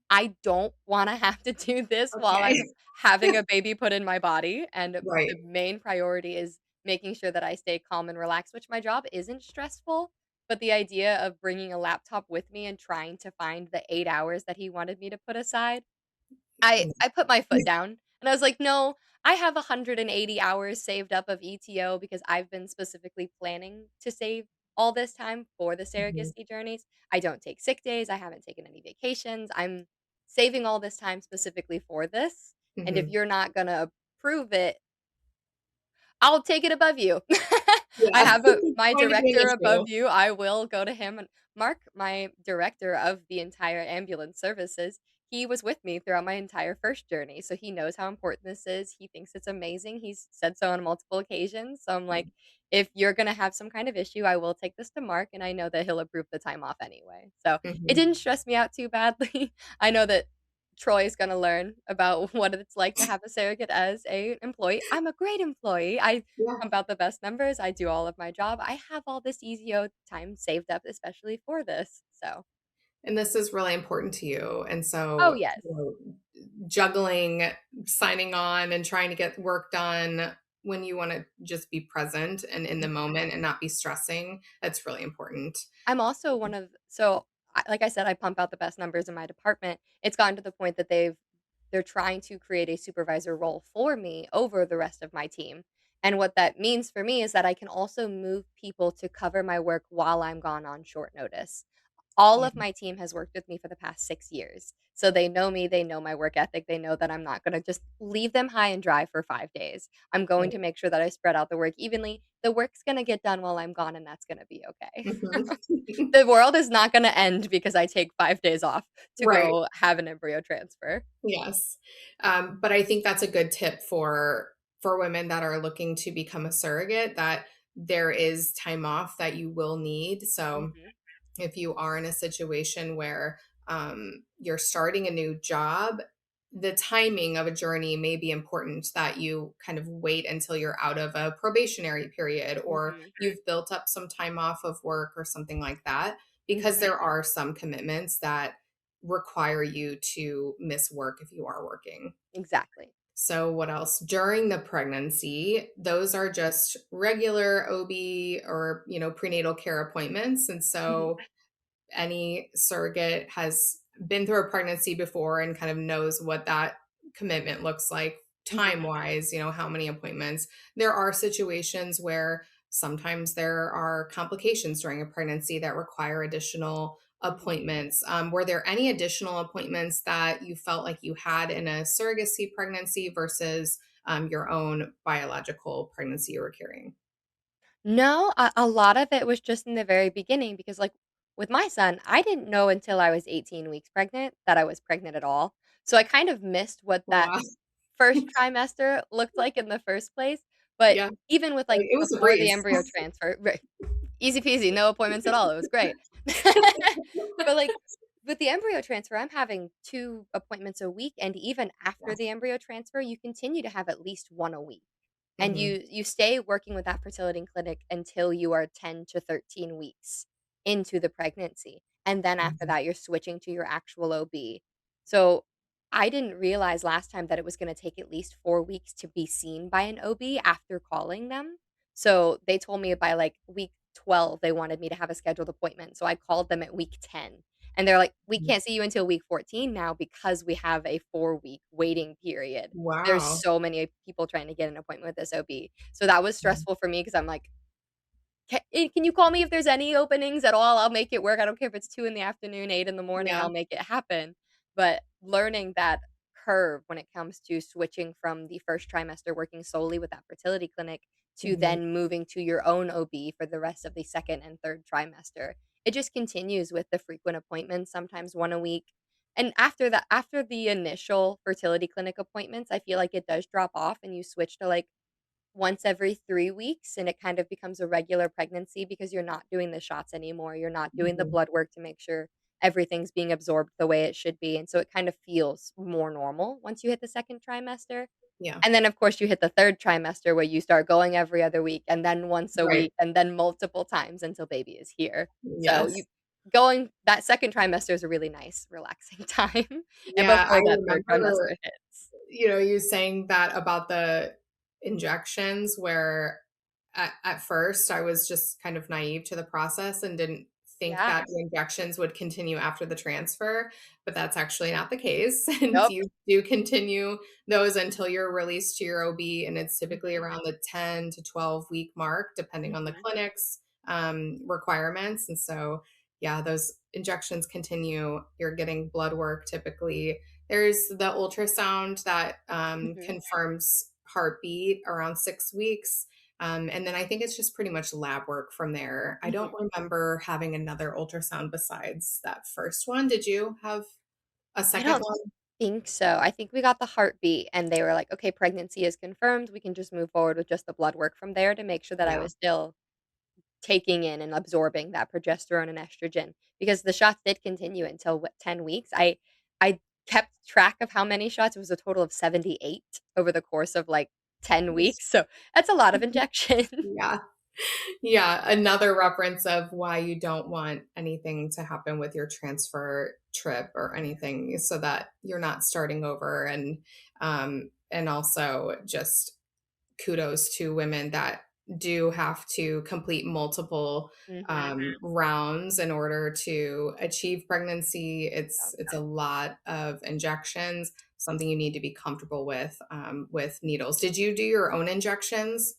[SPEAKER 2] I don't wanna have to do this while
[SPEAKER 1] Okay.
[SPEAKER 2] I'm having a baby put in my body, and
[SPEAKER 1] Right.
[SPEAKER 2] the main priority is making sure that I stay calm and relaxed, which my job isn't stressful, but the idea of bringing a laptop with me and trying to find the 8 hours that he wanted me to put aside, I put my foot down, and I was like, "No, I have 180 hours saved up of ETO because I've been specifically planning to save all this time for the
[SPEAKER 1] Mhm.
[SPEAKER 2] surrogacy journeys. I don't take sick days, I haven't taken any vacations, I'm saving all this time specifically for this, and if
[SPEAKER 1] Mhm.
[SPEAKER 2] you're not gonna approve it, I'll take it above you. I
[SPEAKER 1] Yeah.
[SPEAKER 2] have my
[SPEAKER 1] Going to be an
[SPEAKER 2] director above
[SPEAKER 1] issue.
[SPEAKER 2] you, I will go to him, and Mark, my director of the entire ambulance services, he was with me throughout my entire first journey, so he knows how important this is, he thinks it's amazing, he's said so on multiple occasions, so I'm like, "If you're gonna have some kind of issue, I will take this to Mark, and I know that he'll approve the time off anyway." So, it
[SPEAKER 1] Mhm.
[SPEAKER 2] didn't stress me out too badly. I know that Troy is gonna learn about what it's like to have a surrogate as a employee. I'm a great employee. I
[SPEAKER 1] Yeah.
[SPEAKER 2] pump out the best numbers. I do all of my job. I have all this EZO time saved up especially for this. So,
[SPEAKER 1] And this is really important to you, and
[SPEAKER 2] oh,
[SPEAKER 1] so,
[SPEAKER 2] yes.
[SPEAKER 1] juggling signing on and trying to get work done when you wanna just be present and in the
[SPEAKER 2] Mhm.
[SPEAKER 1] moment and not be stressing, that's really important.
[SPEAKER 2] I'm also one of so, like I said, I pump out the best numbers in my department. It's gotten to the point that they're trying to create a supervisor role for me over the rest of my team. And what that means for me is that I can also move people to cover my work while I'm gone on short notice. All
[SPEAKER 1] Yeah.
[SPEAKER 2] of my team has worked with me for the past 6 years. So they know me, they know my work ethic, they know that I'm not gonna just leave them high and dry for 5 days. I'm going
[SPEAKER 1] Right.
[SPEAKER 2] to make sure that I spread out the work evenly. The work's gonna get done while I'm gone, and that's gonna be okay.
[SPEAKER 1] Mhm.
[SPEAKER 2] The world is not gonna end because I take 5 days off to
[SPEAKER 1] Right.
[SPEAKER 2] go have an embryo transfer.
[SPEAKER 1] Yes. But I think that's a good tip for women that are looking to become a surrogate, that there is time off that you will need. So
[SPEAKER 2] Mhm,
[SPEAKER 1] if you are in a situation where you're starting a new job, the timing of a journey may be important, that you kind of wait until you're out of a probationary period, or
[SPEAKER 2] mhm,
[SPEAKER 1] you've built up some time off of work or something like that, because
[SPEAKER 2] mhm.
[SPEAKER 1] there are some commitments that require you to miss work if you are working.
[SPEAKER 2] Exactly.
[SPEAKER 1] So, what else? During the pregnancy, those are just regular OB or, prenatal care appointments. And
[SPEAKER 2] Mhm,
[SPEAKER 1] so any surrogate has been through a pregnancy before and kind of knows what that commitment looks like time
[SPEAKER 2] mhm,
[SPEAKER 1] wise, how many appointments. There are situations where sometimes there are complications during a pregnancy that require additional
[SPEAKER 2] mhm.
[SPEAKER 1] appointments. Were there any additional appointments that you felt like you had in a surrogacy pregnancy versus your own biological pregnancy you were carrying?
[SPEAKER 2] No, a lot of it was just in the very beginning because, like, with my son, I didn't know until I was 18 weeks pregnant that I was pregnant at all. So I kind of missed what that
[SPEAKER 1] Wow.
[SPEAKER 2] first trimester looked like in the first place. But
[SPEAKER 1] Yeah.
[SPEAKER 2] even with, like,
[SPEAKER 1] Like, it was a
[SPEAKER 2] before the
[SPEAKER 1] breeze.
[SPEAKER 2] embryo transfer, easy peasy, no appointments at all, it was great. But, like, with the embryo transfer, I'm having 2 appointments a week, and even after the
[SPEAKER 1] Yes.
[SPEAKER 2] embryo transfer, you continue to have at least 1 a week. And
[SPEAKER 1] Mhm.
[SPEAKER 2] you stay working with that fertility clinic until you are 10 to 13 weeks into the pregnancy, and then after
[SPEAKER 1] Mhm.
[SPEAKER 2] that, you're switching to your actual OB. So, I didn't realize last time that it was gonna take at least 4 weeks to be seen by an OB after calling them. So, they told me by, like, week 12, they wanted me to have a scheduled appointment, so I called them at week 10, and they're like, "We
[SPEAKER 1] Mhm.
[SPEAKER 2] can't see you until week 14 now because we have a 4-week waiting period." There's
[SPEAKER 1] Wow.
[SPEAKER 2] so many people trying to get an appointment with this OB. So that was
[SPEAKER 1] Mhm.
[SPEAKER 2] stressful for me because 'cause I'm like, Can you call me if there's any openings at all? I'll make it work. I don't care if it's 2 in the afternoon, 8 in the morning,
[SPEAKER 1] Yeah.
[SPEAKER 2] I'll make it happen." But learning that curve when it comes to switching from the first trimester working solely with that fertility clinic to
[SPEAKER 1] Mhm.
[SPEAKER 2] then moving to your own OB for the rest of the 2nd and 3rd trimester, it just continues with the frequent appointments, sometimes 1 a week. And after the initial fertility clinic appointments, I feel like it does drop off and you switch to, like, once every 3 weeks, and it kind of becomes a regular pregnancy because you're not doing the shots anymore, you're not doing the
[SPEAKER 1] Mhm.
[SPEAKER 2] blood work to make sure everything's being absorbed the way it should be, and so it kind of feels more normal once you hit the 2nd trimester.
[SPEAKER 1] Yeah.
[SPEAKER 2] And then, of course, you hit the 3rd trimester where you start going every other week, and then once a
[SPEAKER 1] Right.
[SPEAKER 2] week, and then multiple times until baby is here. So you
[SPEAKER 1] Yes.
[SPEAKER 2] going that 2nd trimester is a really nice relaxing time, and
[SPEAKER 1] Yeah, I
[SPEAKER 2] before that 3rd
[SPEAKER 1] remember,
[SPEAKER 2] trimester hits.
[SPEAKER 1] you saying that about the injections where at first I was just kind of naive to the process and didn't think
[SPEAKER 2] Yeah.
[SPEAKER 1] that the injections would continue after the transfer, but that's actually not the case. And
[SPEAKER 2] Nope.
[SPEAKER 1] you do continue those until you're released to your OB, and it's typically
[SPEAKER 2] Mhm.
[SPEAKER 1] around the 10 to 12-week mark, depending on the
[SPEAKER 2] Mhm.
[SPEAKER 1] clinic's requirements. And so, yeah, those injections continue. You're getting blood work typically. There's the ultrasound that
[SPEAKER 2] Mhm.
[SPEAKER 1] confirms heartbeat around 6 weeks. And then I think it's just pretty much lab work from there. I
[SPEAKER 2] Mhm.
[SPEAKER 1] don't remember having another ultrasound besides that first one. Did you have a
[SPEAKER 2] I
[SPEAKER 1] second
[SPEAKER 2] don't
[SPEAKER 1] one?
[SPEAKER 2] think so. I think we got the heartbeat and they were like, "Okay, pregnancy is confirmed. We can just move forward with just the blood work from there to make sure that I
[SPEAKER 1] Yeah.
[SPEAKER 2] was still taking in and absorbing that progesterone and estrogen." Because the shots did continue until what, 10 weeks. I kept track of how many shots. It was a total of 78 over the course of like 10 weeks. So that's a lot of injection.
[SPEAKER 1] Yeah. Yeah, another reference of why you don't want anything to happen with your transfer trip or anything so that you're not starting over, and also just kudos to women that do have to complete multiple
[SPEAKER 2] Mhm.
[SPEAKER 1] rounds in order to achieve pregnancy.
[SPEAKER 2] Yep.
[SPEAKER 1] It's a lot of injections, something you need to be comfortable with needles. Did you do your own injections?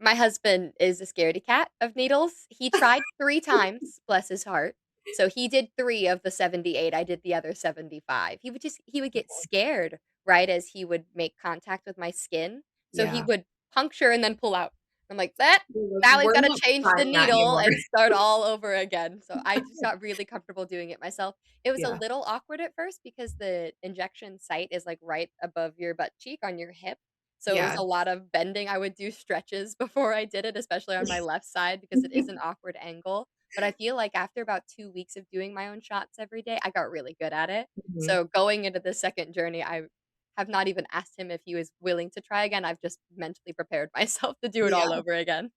[SPEAKER 2] My husband is a scaredy cat of needles. He tried 3 times, bless his heart. So he did 3 of the 78, I did the other 75. He would get scared right as he would make contact with my skin. So he
[SPEAKER 1] Yeah.
[SPEAKER 2] would puncture and then pull out. I'm like, "That
[SPEAKER 1] You're like,
[SPEAKER 2] now he's
[SPEAKER 1] "We're
[SPEAKER 2] gotta
[SPEAKER 1] not
[SPEAKER 2] change the
[SPEAKER 1] trying that
[SPEAKER 2] needle
[SPEAKER 1] anymore."
[SPEAKER 2] and start all over again." So I just got really comfortable doing it myself. It was a
[SPEAKER 1] Yeah,
[SPEAKER 2] little awkward at first because the injection site is, like, right above your butt cheek on your hip. So it was
[SPEAKER 1] yeah.
[SPEAKER 2] a lot of bending. I would do stretches before I did it, especially on my left side because it is an awkward angle. But I feel like after about 2 weeks of doing my own shots every day, I got really good at it.
[SPEAKER 1] Mhm.
[SPEAKER 2] So going into the 2nd journey, I have not even asked him if he was willing to try again. I've just mentally prepared myself to do it
[SPEAKER 1] Yeah.
[SPEAKER 2] all over again.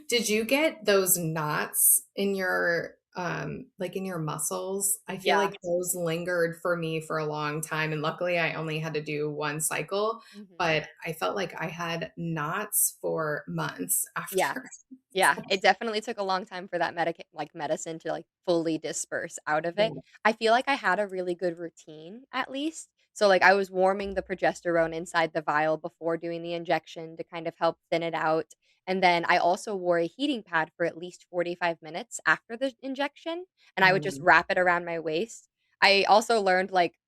[SPEAKER 1] Did you get those knots in your, like, in your muscles? I feel
[SPEAKER 2] Yeah.
[SPEAKER 1] like those lingered for me for a long time, and luckily, I only had to do 1 cycle,
[SPEAKER 2] Mhm.
[SPEAKER 1] but I felt like I had knots for months
[SPEAKER 2] Yeah.
[SPEAKER 1] after.
[SPEAKER 2] Yeah, it definitely took a long time for that medicine to, like, fully disperse out of it.
[SPEAKER 1] Yeah.
[SPEAKER 2] I feel like I had a really good routine, at least. So, like, I was warming the progesterone inside the vial before doing the injection to kind of help thin it out, and then I also wore a heating pad for at least 45 minutes after the injection, and I would just
[SPEAKER 1] Mm,
[SPEAKER 2] wrap it around my waist. I also learned, like,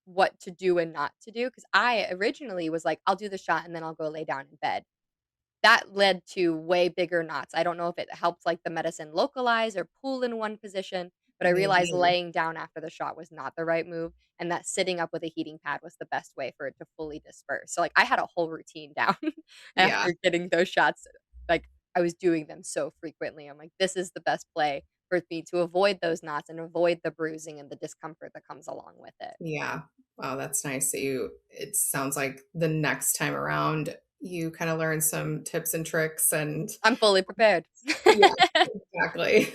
[SPEAKER 2] what to do and not to do because I originally was like, "I'll do the shot and then I'll go lay down in bed." That led to way bigger knots. I don't know if it helped, like, the medicine localize or pool in one position, but I realized
[SPEAKER 1] maybe.
[SPEAKER 2] laying down after the shot was not the right move, and that sitting up with a heating pad was the best way for it to fully disperse. So, like, I had a whole routine down
[SPEAKER 1] Yeah.
[SPEAKER 2] after getting those shots. Like, I was doing them so frequently. I'm like, "This is the best play for me to avoid those knots and avoid the bruising and the discomfort that comes along with it."
[SPEAKER 1] Yeah. Wow, that's nice that it sounds like the next time around, you kinda learn some tips and tricks and
[SPEAKER 2] I'm fully prepared.
[SPEAKER 1] yeah, exactly.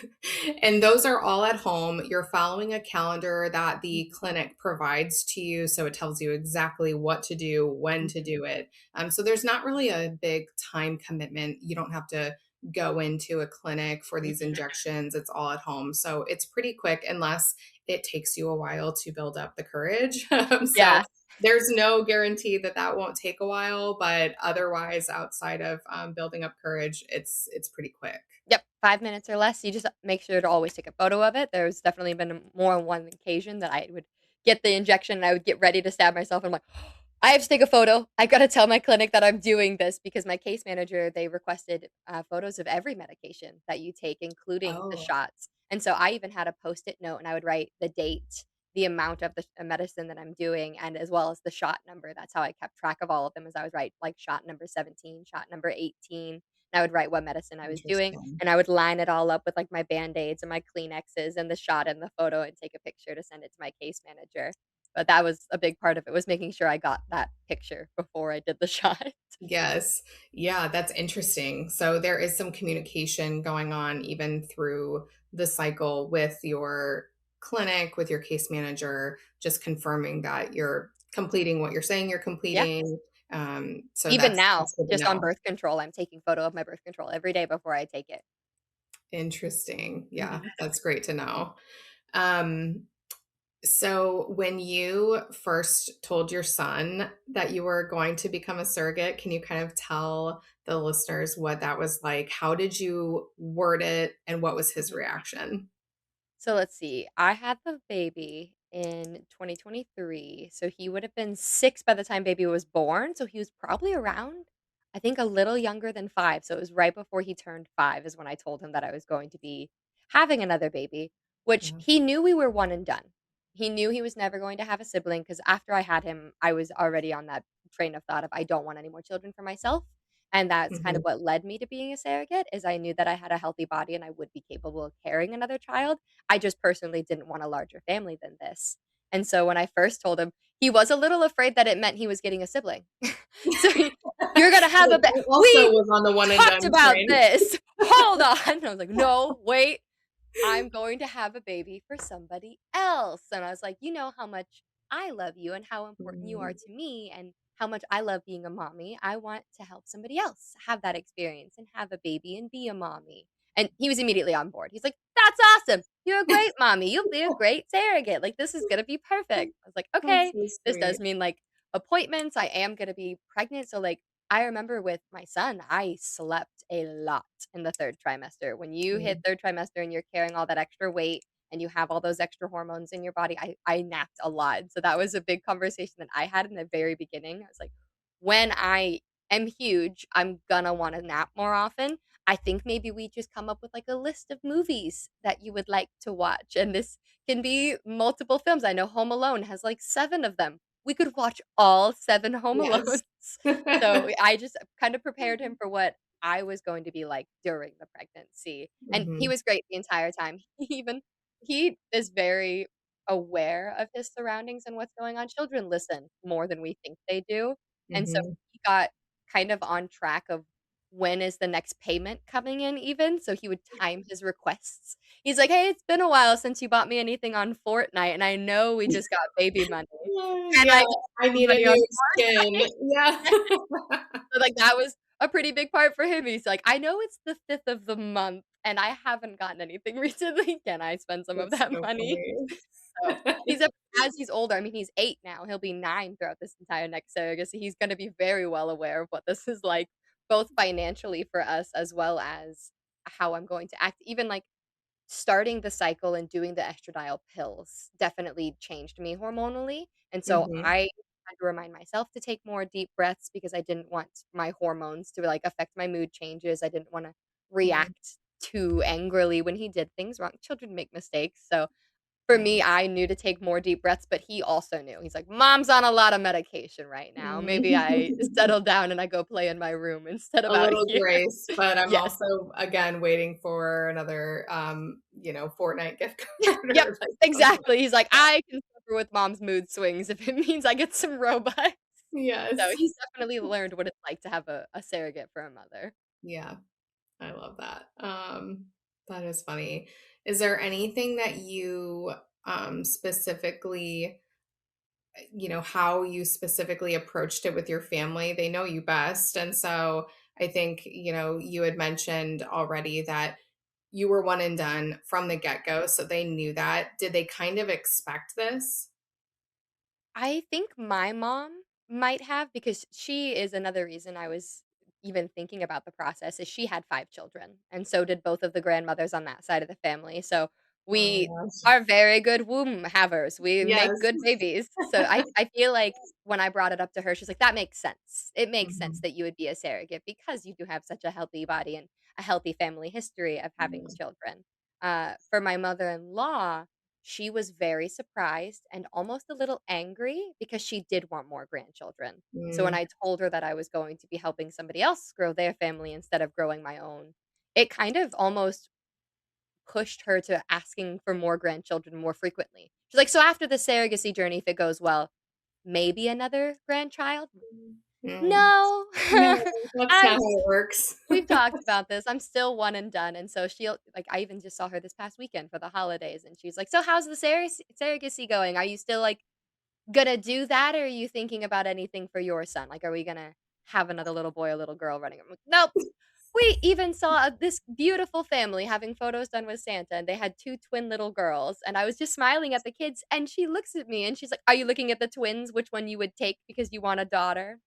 [SPEAKER 1] And those are all at home. You're following a calendar that the
[SPEAKER 2] Mhm,
[SPEAKER 1] clinic provides to you, so it tells you exactly what to do, when to
[SPEAKER 2] mhm,
[SPEAKER 1] do it. So there's not really a big time commitment. You don't have to go into a clinic for these
[SPEAKER 2] mhm.
[SPEAKER 1] injections. It's all at home. So it's pretty quick unless it takes you a while to build up the courage. So
[SPEAKER 2] Yeah.
[SPEAKER 1] there's no guarantee that that won't take a while, but otherwise, outside of building up courage, it's pretty quick.
[SPEAKER 2] Yep, 5 minutes or less. You just make sure to always take a photo of it. There's definitely been more than one occasion that I would get the injection and I would get ready to stab myself, and I'm like, "I have to take a photo. I gotta tell my clinic that I'm doing this," because my case manager, they requested, photos of every medication that you take, including the
[SPEAKER 1] Oh,
[SPEAKER 2] shots, And so I even had a Post-it note, and I would write the date, the amount of the medicine that I'm doing, and as well as the shot number. That's how I kept track of all of them, as I would write, like, shot number 17, shot number 18, and I would write what medicine I was doing,
[SPEAKER 1] Interesting.
[SPEAKER 2] and I would line it all up with, like, my Band-Aids and my Kleenexes and the shot and the photo and take a picture to send it to my case manager. But that was a big part of it, was making sure I got that picture before I did the shot.
[SPEAKER 1] Yes. Yeah, that's interesting. So there is some communication going on even through the cycle with your clinic, with your case manager, just confirming that you're completing what you're saying you're
[SPEAKER 2] Yeah.
[SPEAKER 1] completing. So
[SPEAKER 2] Even now,
[SPEAKER 1] that's good to
[SPEAKER 2] just on
[SPEAKER 1] know.
[SPEAKER 2] birth control, I'm taking photo of my birth control every day before I take it.
[SPEAKER 1] Interesting. Yeah,
[SPEAKER 2] Mhm.
[SPEAKER 1] that's great to know. Um, so when you first told your son that you were going to become a surrogate, can you kind of tell the listeners what that was like? How did you word it and what was his
[SPEAKER 2] Mhm.
[SPEAKER 1] reaction?
[SPEAKER 2] So let's see. I had the baby in 2023. So he would have been 6 by the time baby was born. So he was probably around, I think, a little younger than 5. So it was right before he turned 5 is when I told him that I was going to be having another baby, which
[SPEAKER 1] Yeah.
[SPEAKER 2] he knew we were one and done. He knew he was never going to have a sibling because after I had him, I was already on that train of thought of I don't want any more children for myself. And that's kind of
[SPEAKER 1] Mhm.
[SPEAKER 2] what led me to being a surrogate is I knew that I had a healthy body and I would be capable of carrying another child. I just personally didn't want a larger family than this. And so when I first told him, he was a little afraid that it meant he was getting a sibling. So "You're gonna have a ba
[SPEAKER 1] Who also
[SPEAKER 2] we
[SPEAKER 1] was on the one and
[SPEAKER 2] talked
[SPEAKER 1] done
[SPEAKER 2] about
[SPEAKER 1] train.
[SPEAKER 2] this. Hold on." I was like, "No, wait. I'm going to have a baby for somebody else." And I was like, "You know how much I love you and how important you are
[SPEAKER 1] Mm,
[SPEAKER 2] to me and how much I love being a mommy. I want to help somebody else have that experience and have a baby and be a mommy." And he was immediately on board. He's like, "That's awesome. You're a great mommy. You'll be a great surrogate. Like, this is gonna be perfect." I was like,
[SPEAKER 1] that's
[SPEAKER 2] "Okay."
[SPEAKER 1] so
[SPEAKER 2] This does
[SPEAKER 1] sweet.
[SPEAKER 2] mean, like, appointments. I am gonna be pregnant. So, like, I remember with my son, I slept a lot in the 3rd trimester. When you hit
[SPEAKER 1] Mm,
[SPEAKER 2] 3rd trimester and you're carrying all that extra weight and you have all those extra hormones in your body, I napped a lot. So that was a big conversation that I had in the very beginning. I was like, when I am huge, I'm gonna wanna nap more often. I think maybe we just come up with like a list of movies that you would like to watch. And this can be multiple films. I know Home Alone has like 7 of them. We could watch all 7 Home
[SPEAKER 1] yes.
[SPEAKER 2] Alones. So I just kind of prepared him for what I was going to be like during the pregnancy, and he
[SPEAKER 1] Mhm,
[SPEAKER 2] was great the entire time. He is very aware of his surroundings and what's going on. Children listen more than we think they do, and so
[SPEAKER 1] mhm.
[SPEAKER 2] he got kind of on track of when is the next payment coming in even, so he would time his requests. He's like, "Hey, it's been a while since you bought me anything on Fortnite, and I know we just got baby money. Can
[SPEAKER 1] Yeah,
[SPEAKER 2] I get
[SPEAKER 1] I need a
[SPEAKER 2] money on
[SPEAKER 1] new skin.
[SPEAKER 2] Fortnite?"
[SPEAKER 1] Yeah.
[SPEAKER 2] So, like, that was a pretty big part for him. He's like, "I know it's the 5th of the month, and I haven't gotten anything recently. Can I spend some of
[SPEAKER 1] That's
[SPEAKER 2] that
[SPEAKER 1] so
[SPEAKER 2] money?" So,
[SPEAKER 1] funny.
[SPEAKER 2] he's a as he's older, I mean, he's 8 now, he'll be 9 throughout this entire next surrogacy. He's gonna be very well aware of what this is like, both financially for us as well as how I'm going to act. Even, like, starting the cycle and doing the estradiol pills definitely changed me hormonally, and so
[SPEAKER 1] Mhm,
[SPEAKER 2] I had to remind myself to take more deep breaths because I didn't want my hormones to, like, affect my mood changes. I didn't wanna
[SPEAKER 1] mhm,
[SPEAKER 2] react too angrily when he did things wrong. Children make mistakes, so for
[SPEAKER 1] yeah.
[SPEAKER 2] me, I knew to take more deep breaths, but he also knew. He's like, "Mom's on a lot of medication right now. Maybe I
[SPEAKER 1] Mhm.
[SPEAKER 2] settle down and I go play in my room instead of
[SPEAKER 1] A
[SPEAKER 2] out
[SPEAKER 1] little
[SPEAKER 2] here."
[SPEAKER 1] grace, but I'm
[SPEAKER 2] Yes.
[SPEAKER 1] also, again, waiting for another, Fortnite gift card
[SPEAKER 2] Yep,
[SPEAKER 1] or, like, something like
[SPEAKER 2] exactly. He's like,
[SPEAKER 1] that.
[SPEAKER 2] "I can suffer with mom's mood swings if it means I get some Robux." So
[SPEAKER 1] Yes.
[SPEAKER 2] he's definitely learned what it's like to have a surrogate for a mother.
[SPEAKER 1] Yeah, I love that. That is funny. Is there anything that you, specifically how you specifically approached it with your family? They know you best, and so I think, you had mentioned already that you were one and done from the get-go, so they knew that. Did they kind of expect this?
[SPEAKER 2] I think my mom might have because she is another reason I was even thinking about the process is she had 5 children, and so did both of the grandmothers on that side of the family, so
[SPEAKER 1] Oh my
[SPEAKER 2] we
[SPEAKER 1] gosh.
[SPEAKER 2] are very good womb havers, we make
[SPEAKER 1] Yes.
[SPEAKER 2] good babies, so I feel like when I brought it up to her, she's like, "That makes sense. It makes sense
[SPEAKER 1] Mhm.
[SPEAKER 2] that you would be a surrogate because you do have such a healthy body and a healthy family history of having
[SPEAKER 1] Yes.
[SPEAKER 2] children." For my mother-in-law, she was very surprised and almost a little angry because she did want more grandchildren. So when
[SPEAKER 1] Mm,
[SPEAKER 2] I told her that I was going to be helping somebody else grow their family instead of growing my own, it kind of almost pushed her to asking for more grandchildren more frequently. She's like, "So after the surrogacy journey, if it goes well, maybe another grandchild?"
[SPEAKER 1] mm.
[SPEAKER 2] No.
[SPEAKER 1] No, that's not
[SPEAKER 2] I'm
[SPEAKER 1] how it works.
[SPEAKER 2] We've talked about this. I'm still one and done, and so she'll like, I even just saw her this past weekend for the holidays, and she's like, "So how's the surrogacy going? Are you still, like, gonna do that, or are you thinking about anything for your son? Like, are we gonna have another little boy or little girl running?" I'm like, "Nope." We even saw this beautiful family having photos done with Santa, and they had 2 twin little girls, and I was just smiling at the kids, and she looks at me, and she's like, "Are you looking at the twins, which one you would take because you want a daughter?"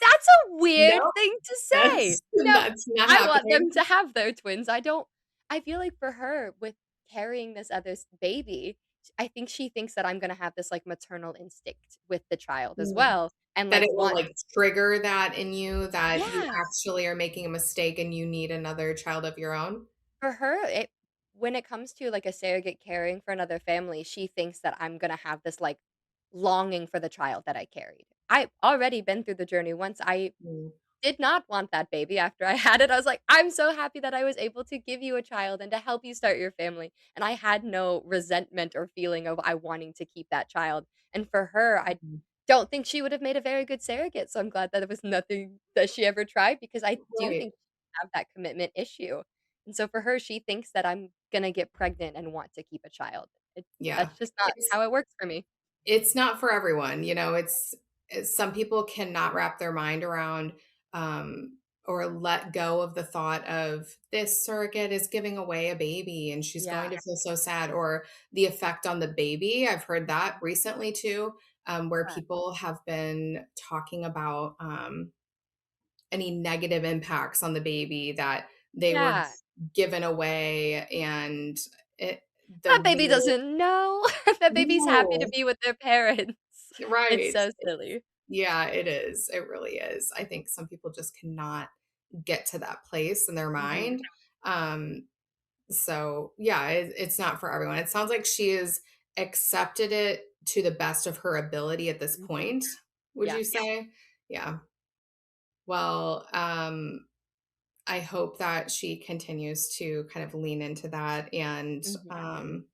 [SPEAKER 2] That's a weird
[SPEAKER 1] No,
[SPEAKER 2] thing to say.
[SPEAKER 1] that's
[SPEAKER 2] Nope.
[SPEAKER 1] that's not
[SPEAKER 2] I want them
[SPEAKER 1] happening.
[SPEAKER 2] to have their twins. I feel like for her, with carrying this other baby, I think she thinks that I'm gonna have this, like, maternal instinct with the child as
[SPEAKER 1] Mm.
[SPEAKER 2] well, and,
[SPEAKER 1] That
[SPEAKER 2] like,
[SPEAKER 1] it will,
[SPEAKER 2] want
[SPEAKER 1] like, trigger that in you that you
[SPEAKER 2] Yeah.
[SPEAKER 1] actually are making a mistake and you need another child of your own?
[SPEAKER 2] For her, it when it comes to, like, a surrogate caring for another family, she thinks that I'm gonna have this, like, longing for the child that I carried. I've already been through the journey once. I
[SPEAKER 1] Mm,
[SPEAKER 2] did not want that baby after I had it. I was like, "I'm so happy that I was able to give you a child and to help you start your family." And I had no resentment or feeling of I wanting to keep that child. And for her, I
[SPEAKER 1] mhm.
[SPEAKER 2] don't think she would have made a very good surrogate, so I'm glad that it was nothing that she ever tried because I do
[SPEAKER 1] Right.
[SPEAKER 2] think she have that commitment issue. And so for her, she thinks that I'm gonna get pregnant and want to keep a child. It
[SPEAKER 1] Yeah.
[SPEAKER 2] That's just not
[SPEAKER 1] It's
[SPEAKER 2] how it works for me.
[SPEAKER 1] it's not for everyone, some people cannot wrap their mind around, or let go of the thought of, "This surrogate is giving away a baby, and she's going
[SPEAKER 2] Yeah.
[SPEAKER 1] to feel so sad," or the effect on the baby. I've heard that recently too, where
[SPEAKER 2] Uh,
[SPEAKER 1] people have been talking about, any negative impacts on the baby that they were
[SPEAKER 2] yeah.
[SPEAKER 1] given away and it the
[SPEAKER 2] That baby
[SPEAKER 1] weird.
[SPEAKER 2] doesn't know. That baby's happy to
[SPEAKER 1] No.
[SPEAKER 2] be with their parents. It's
[SPEAKER 1] Right.
[SPEAKER 2] so silly.
[SPEAKER 1] Yeah, it is. It really is. I think some people just cannot get to that place in their
[SPEAKER 2] Mhm.
[SPEAKER 1] mind. Um, so yeah, it's not for everyone. It sounds like she has accepted it to the best of her ability at this
[SPEAKER 2] Mhm.
[SPEAKER 1] point, would you
[SPEAKER 2] Yes.
[SPEAKER 1] say? Yeah. Well, I hope that she continues to kind of lean into that and,
[SPEAKER 2] Mhm.
[SPEAKER 1] um,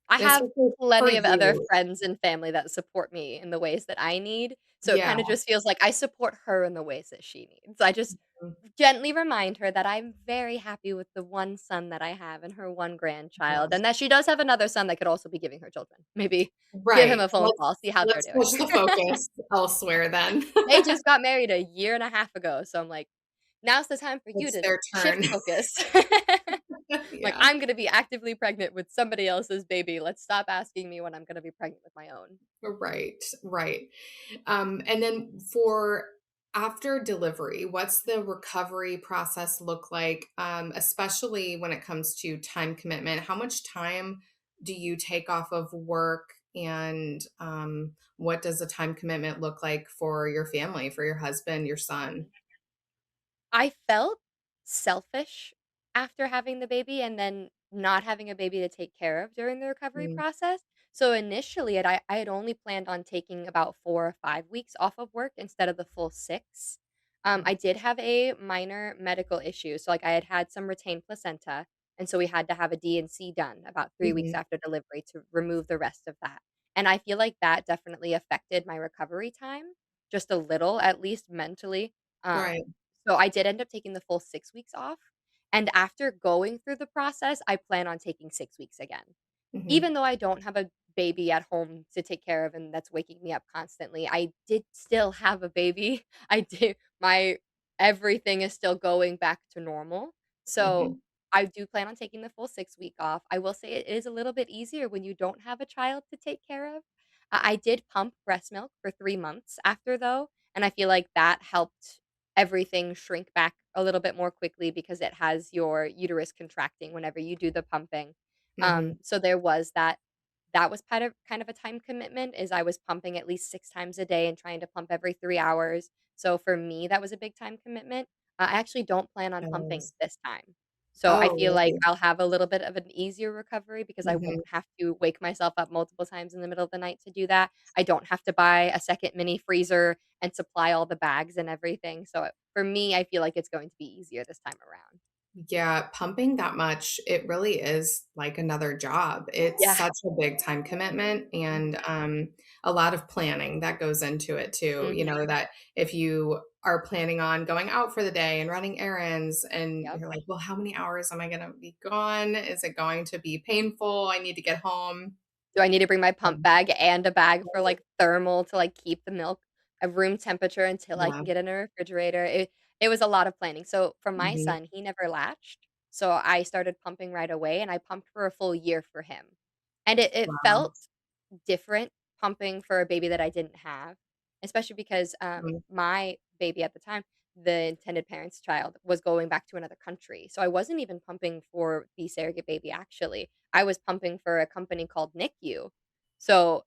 [SPEAKER 2] I
[SPEAKER 1] and
[SPEAKER 2] have
[SPEAKER 1] especially for
[SPEAKER 2] plenty of other
[SPEAKER 1] you.
[SPEAKER 2] friends and family that support me in the ways that I need, so it
[SPEAKER 1] Yeah.
[SPEAKER 2] kinda just feels like I support her in the ways that she needs. I just
[SPEAKER 1] Mm,
[SPEAKER 2] gently remind her that I'm very happy with the one son that I have and her one grandchild,
[SPEAKER 1] yes.
[SPEAKER 2] and that she does have another son that could also be giving her children. Maybe give him
[SPEAKER 1] Right.
[SPEAKER 2] a phone call, see how they're
[SPEAKER 1] Let's
[SPEAKER 2] doing.
[SPEAKER 1] push the focus elsewhere then.
[SPEAKER 2] They just got married a year and a half ago, so I'm like, "Now's the time for you
[SPEAKER 1] It's
[SPEAKER 2] to
[SPEAKER 1] their
[SPEAKER 2] shift
[SPEAKER 1] turn.
[SPEAKER 2] focus." Like,
[SPEAKER 1] Yeah.
[SPEAKER 2] "I'm gonna be actively pregnant with somebody else's baby. Let's stop asking me when I'm gonna be pregnant with my own."
[SPEAKER 1] Right, right. And then for after delivery, what's the recovery process look like, especially when it comes to time commitment? How much time do you take off of work? And what does the time commitment look like for your family, for your husband, your son?
[SPEAKER 2] Mhm. I felt selfish after having the baby and then not having a baby to take care of during the recovery
[SPEAKER 1] Mm,
[SPEAKER 2] process. So initially, I had only planned on taking about 4 or 5 weeks off of work instead of the full 6.
[SPEAKER 1] mm,
[SPEAKER 2] I did have a minor medical issue. So, like, I had had some retained placenta, and so we had to have a D&C done about 3 weeks
[SPEAKER 1] mhm,
[SPEAKER 2] after delivery to remove the rest of that. And I feel like that definitely affected my recovery time just a little, at least mentally.
[SPEAKER 1] right.
[SPEAKER 2] So I did end up taking the full 6 weeks off, and after going through the process, I plan on taking 6 weeks again.
[SPEAKER 1] Mhm,
[SPEAKER 2] Even though I don't have a baby at home to take care of and that's waking me up constantly, I did still have a baby. I did my everything is still going back to normal. So,
[SPEAKER 1] mhm,
[SPEAKER 2] I do plan on taking the full 6 week off. I will say it is a little bit easier when you don't have a child to take care of. I did pump breast milk for 3 months after though, and I feel like that helped everything shrink back a little bit more quickly because it has your uterus contracting whenever you do the pumping.
[SPEAKER 1] mhm.
[SPEAKER 2] So there was that was kind of a time commitment is I was pumping at least 6 times a day and trying to pump every 3 hours. So for me, that was a big time commitment. I actually don't plan on pumping
[SPEAKER 1] Yes.
[SPEAKER 2] this time. So I
[SPEAKER 1] Oh,
[SPEAKER 2] feel like
[SPEAKER 1] really?
[SPEAKER 2] I'll have a little bit of an easier recovery because I
[SPEAKER 1] Mhm.
[SPEAKER 2] won't have to wake myself up multiple times in the middle of the night to do that. I don't have to buy a second mini freezer and supply all the bags and everything. So for me, I feel like it's going to be easier this time around.
[SPEAKER 1] Yeah, pumping that much, it really is like another job. It's
[SPEAKER 2] Yeah.
[SPEAKER 1] such a big time commitment and
[SPEAKER 2] Mhm.
[SPEAKER 1] a lot of planning that goes into it too. You
[SPEAKER 2] Mhm.
[SPEAKER 1] know, that if you are planning on going out for the day and running errands and
[SPEAKER 2] Yep.
[SPEAKER 1] you're like, well, how many hours am I going to be gone? Is it going to be painful? I need to get home.
[SPEAKER 2] Do I need to bring my pump
[SPEAKER 1] Um,
[SPEAKER 2] bag and a bag for, like, thermal to, like, keep the milk at room temperature until I
[SPEAKER 1] yeah.
[SPEAKER 2] can get in a refrigerator? It was a lot of planning. So, for my
[SPEAKER 1] Mhm.
[SPEAKER 2] son, he never latched, so I started pumping right away, and I pumped for a full year for him. And it
[SPEAKER 1] Wow.
[SPEAKER 2] felt different pumping for a baby that I didn't have, especially because,
[SPEAKER 1] Mm.
[SPEAKER 2] my baby at the time, the intended parent's child, was going back to another country. So I wasn't even pumping for the surrogate baby, actually. I was pumping for a company called NICU. So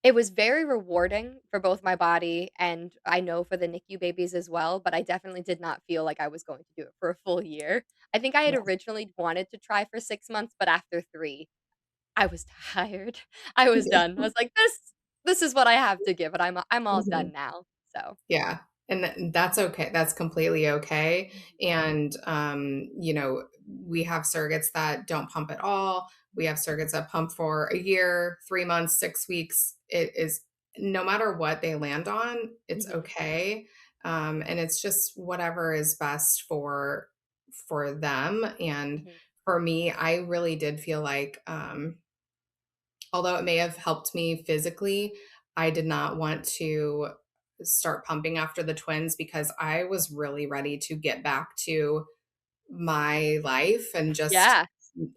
[SPEAKER 2] it was very rewarding for both my body and I know for the NICU babies as well, but I definitely did not feel like I was going to do it for a full year. I think I had
[SPEAKER 1] Yes.
[SPEAKER 2] originally wanted to try for 6 months, but after 3, I was tired. I was done. I was like, "This is what I have to give, and I'm all
[SPEAKER 1] Mhm.
[SPEAKER 2] done now." So
[SPEAKER 1] Yeah, and that's okay. That's completely okay,
[SPEAKER 2] Mhm,
[SPEAKER 1] and, you know, we have surrogates that don't pump at all. We have surrogates that pump for a year, 3 months, 6 weeks. It is no matter what they land on, it's
[SPEAKER 2] mhm,
[SPEAKER 1] okay, and it's just whatever is best for them, and
[SPEAKER 2] mhm.
[SPEAKER 1] for me, I really did feel like, although it may have helped me physically, I did not want to start pumping after the twins because I was really ready to get back to my life and just
[SPEAKER 2] Yeah.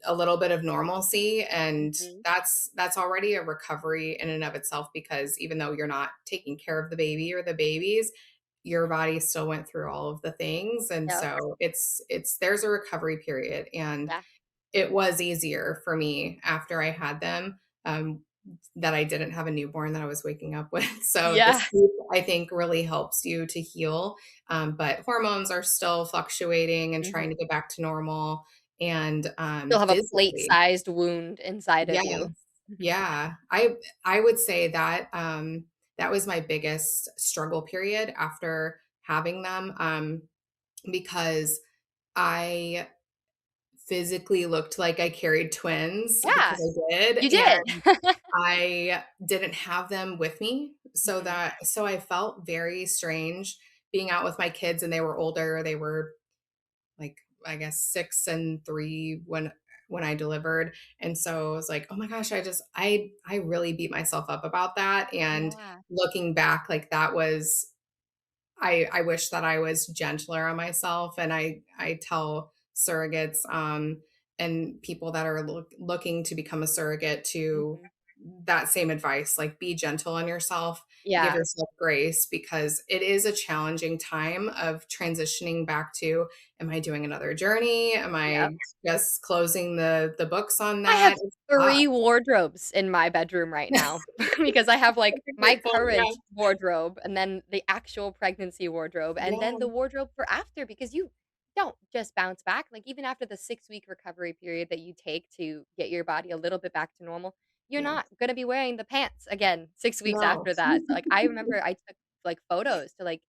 [SPEAKER 1] a little bit of normalcy, and
[SPEAKER 2] Mhm.
[SPEAKER 1] that's already a recovery in and of itself because even though you're not taking care of the baby or the babies, your body still went through all of the things, and
[SPEAKER 2] Yep.
[SPEAKER 1] so it's there's a recovery period, and
[SPEAKER 2] Yeah.
[SPEAKER 1] it was easier for me after I had them, that I didn't have a newborn that I was waking up with. So the
[SPEAKER 2] Yeah.
[SPEAKER 1] sleep, I think, really helps you to heal, but hormones are still fluctuating and trying
[SPEAKER 2] Mhm.
[SPEAKER 1] to get back to normal, and,
[SPEAKER 2] Still have a
[SPEAKER 1] physically.
[SPEAKER 2] plate-sized wound inside of
[SPEAKER 1] Yes.
[SPEAKER 2] you.
[SPEAKER 1] Yeah. I would say that, that was my biggest struggle period after having them, because I physically looked like I carried twins
[SPEAKER 2] Yeah,
[SPEAKER 1] because I did,
[SPEAKER 2] you did.
[SPEAKER 1] and I didn't have them with me,
[SPEAKER 2] Mhm.
[SPEAKER 1] so I felt very strange being out with my kids, and they were older, they were, like, I guess 6 and 3 when I delivered, and so I was like, "Oh my gosh, I really beat myself up about that," and
[SPEAKER 2] Yeah.
[SPEAKER 1] looking back, like, that was I wish that I was gentler on myself, and I tell surrogates, and people that are looking to become a surrogate to
[SPEAKER 2] Mhm.
[SPEAKER 1] that same advice, like, be gentle on yourself, give
[SPEAKER 2] Yeah.
[SPEAKER 1] yourself grace because it is a challenging time of transitioning back to, "Am I doing another journey? Am
[SPEAKER 2] Yep.
[SPEAKER 1] I just closing the books on
[SPEAKER 2] I have
[SPEAKER 1] that?" It's tough.
[SPEAKER 2] 3 wardrobes in my bedroom right now because I have, like, my
[SPEAKER 1] Yeah,
[SPEAKER 2] current wardrobe and then the actual pregnancy wardrobe and then
[SPEAKER 1] yeah,
[SPEAKER 2] the wardrobe for after because you don't just bounce back, like, even after the 6-week recovery period that you take to get your body a little bit back to normal, you're
[SPEAKER 1] yeah.
[SPEAKER 2] not gonna be wearing the pants again 6 weeks
[SPEAKER 1] No.
[SPEAKER 2] after that. So, like, I remember I took, like, photos to, like,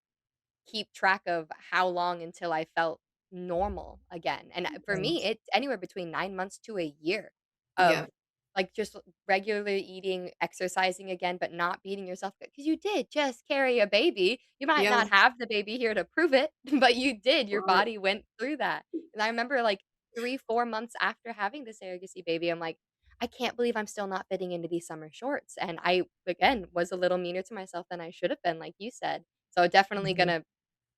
[SPEAKER 2] keep track of how long until I felt normal again, and, for me,
[SPEAKER 1] Yes.
[SPEAKER 2] it's anywhere between 9 months to a year
[SPEAKER 1] Yeah,
[SPEAKER 2] of, like, just regularly eating, exercising again, but not beating yourself because you did just carry a baby. You might
[SPEAKER 1] yeah.
[SPEAKER 2] not have the baby here to prove it, but you did. Your
[SPEAKER 1] Right.
[SPEAKER 2] body went through that, and I remember, like, 3, 4 months after having the surrogacy baby, I'm like, "I can't believe I'm still not fitting into these summer shorts," and I, again, was a little meaner to myself than I should have been, like you said. So definitely
[SPEAKER 1] Mhm.
[SPEAKER 2] gonna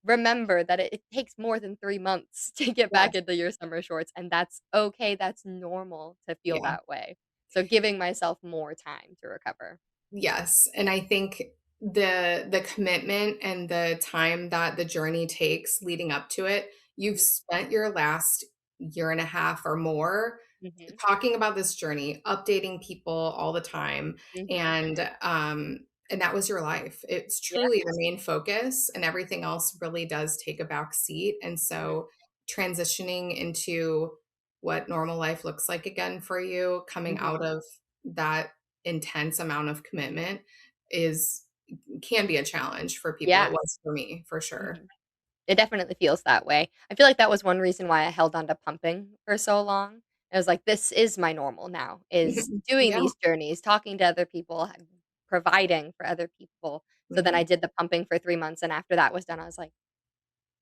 [SPEAKER 2] remember that it takes more than 3 months to get back
[SPEAKER 1] Yes.
[SPEAKER 2] into your summer shorts, and that's okay, that's normal to feel
[SPEAKER 1] Yeah.
[SPEAKER 2] that way. So giving myself more time to recover.
[SPEAKER 1] Yes, and I think the commitment and the time that the journey takes leading up to it, you've
[SPEAKER 2] Mhm,
[SPEAKER 1] spent your last year and a half or more
[SPEAKER 2] mhm,
[SPEAKER 1] talking about this journey, updating people all the time,
[SPEAKER 2] mhm.
[SPEAKER 1] and that was your life. It's
[SPEAKER 2] Yeah,
[SPEAKER 1] truly the main focus, and everything else really does take a back seat, and
[SPEAKER 2] mhm.
[SPEAKER 1] so transitioning into what normal life looks like again for you, coming out
[SPEAKER 2] Mhm.
[SPEAKER 1] of that intense amount of commitment is can be a challenge for people. It
[SPEAKER 2] Yeah.
[SPEAKER 1] was for me, for sure.
[SPEAKER 2] Mhm. It definitely feels that way. I feel like that was one reason why I held on to pumping for so long. It was like, "This is my normal now, is doing
[SPEAKER 1] Yeah.
[SPEAKER 2] these journeys, talking to other people, providing for other people." So then I
[SPEAKER 1] Mhm.
[SPEAKER 2] did the pumping for 3 months, and after that was done, I was like,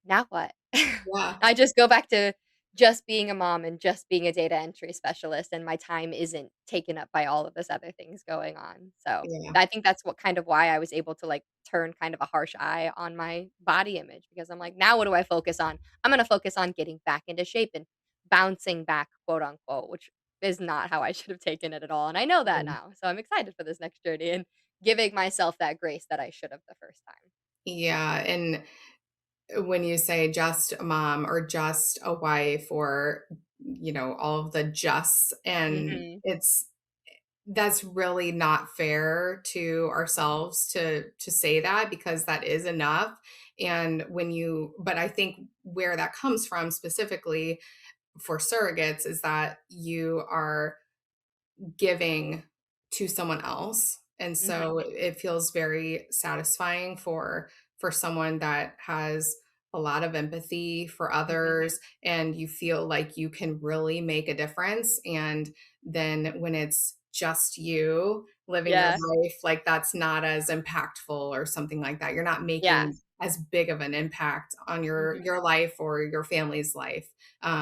[SPEAKER 2] now what?
[SPEAKER 1] Yeah.
[SPEAKER 2] I just go back to just being a mom and just being a data entry specialist, and my time isn't taken up by all of this other things going on. So,
[SPEAKER 1] Yeah.
[SPEAKER 2] I think that's what kind of why I was able to, like, turn kind of a harsh eye on my body image because I'm like, "Now what do I focus on? I'm gonna focus on getting back into shape and bouncing back, quote, unquote," which is not how I should have taken it at all, and I know that
[SPEAKER 1] Yeah.
[SPEAKER 2] now. So I'm excited for this next journey and giving myself that grace that I should have the first time.
[SPEAKER 1] Yeah, and when you say just a mom or just a wife or, all of the justs, and
[SPEAKER 2] Mhm.
[SPEAKER 1] that's really not fair to ourselves to say that, because that is enough. And but I think where that comes from specifically for surrogates is that you are giving to someone else, and so
[SPEAKER 2] Mhm.
[SPEAKER 1] it feels very satisfying for someone that has a lot of empathy for
[SPEAKER 2] Mhm.
[SPEAKER 1] others, and you feel like you can really make a difference. And then when it's just you living your
[SPEAKER 2] Yeah.
[SPEAKER 1] life, like, that's not as impactful or something like that. You're not
[SPEAKER 2] Yeah.
[SPEAKER 1] making as big of an impact on your
[SPEAKER 2] Mhm.
[SPEAKER 1] your life or your family's life.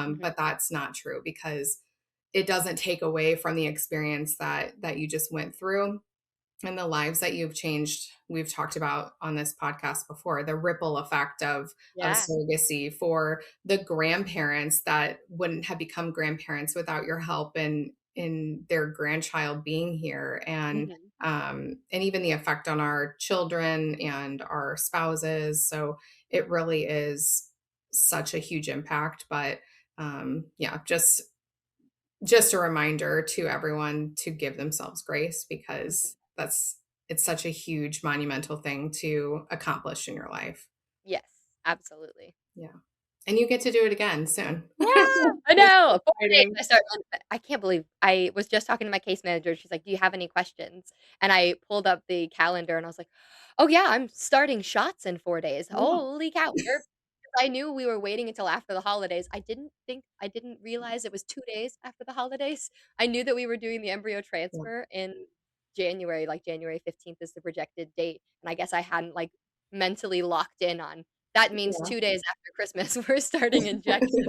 [SPEAKER 2] Mhm.
[SPEAKER 1] But that's not true, because it doesn't take away from the experience that you just went through and the lives that you've changed. We've talked about on this podcast before the ripple effect of
[SPEAKER 2] Yeah.
[SPEAKER 1] surrogacy for the grandparents that wouldn't have become grandparents without your help in their grandchild being here,
[SPEAKER 2] Mhm.
[SPEAKER 1] and even the effect on our children and our spouses. So it really is such a huge impact. But yeah, just a reminder to everyone to give themselves grace,
[SPEAKER 2] Mhm.
[SPEAKER 1] because it's such a huge monumental thing to accomplish in your life.
[SPEAKER 2] Yes, absolutely.
[SPEAKER 1] Yeah. And you get to do it again soon.
[SPEAKER 2] Yeah, I
[SPEAKER 1] It's
[SPEAKER 2] know, 4 days,
[SPEAKER 1] exciting.
[SPEAKER 2] I start on I can't believe I was just talking to my case manager, she's like, "Do you have any questions?" And I pulled up the calendar and I was like, "Oh, yeah, I'm starting shots in 4 days.
[SPEAKER 1] Yeah.
[SPEAKER 2] Holy cow, we're" 'cause I knew we were waiting until after the holidays. I didn't realize it was 2 days after the holidays. I knew that we were doing the embryo
[SPEAKER 1] Yeah.
[SPEAKER 2] transfer in January, like, January 15th is the projected date, and I guess I hadn't, like, mentally locked in on, that means
[SPEAKER 1] Yeah.
[SPEAKER 2] 2 days after Christmas, we're starting injections.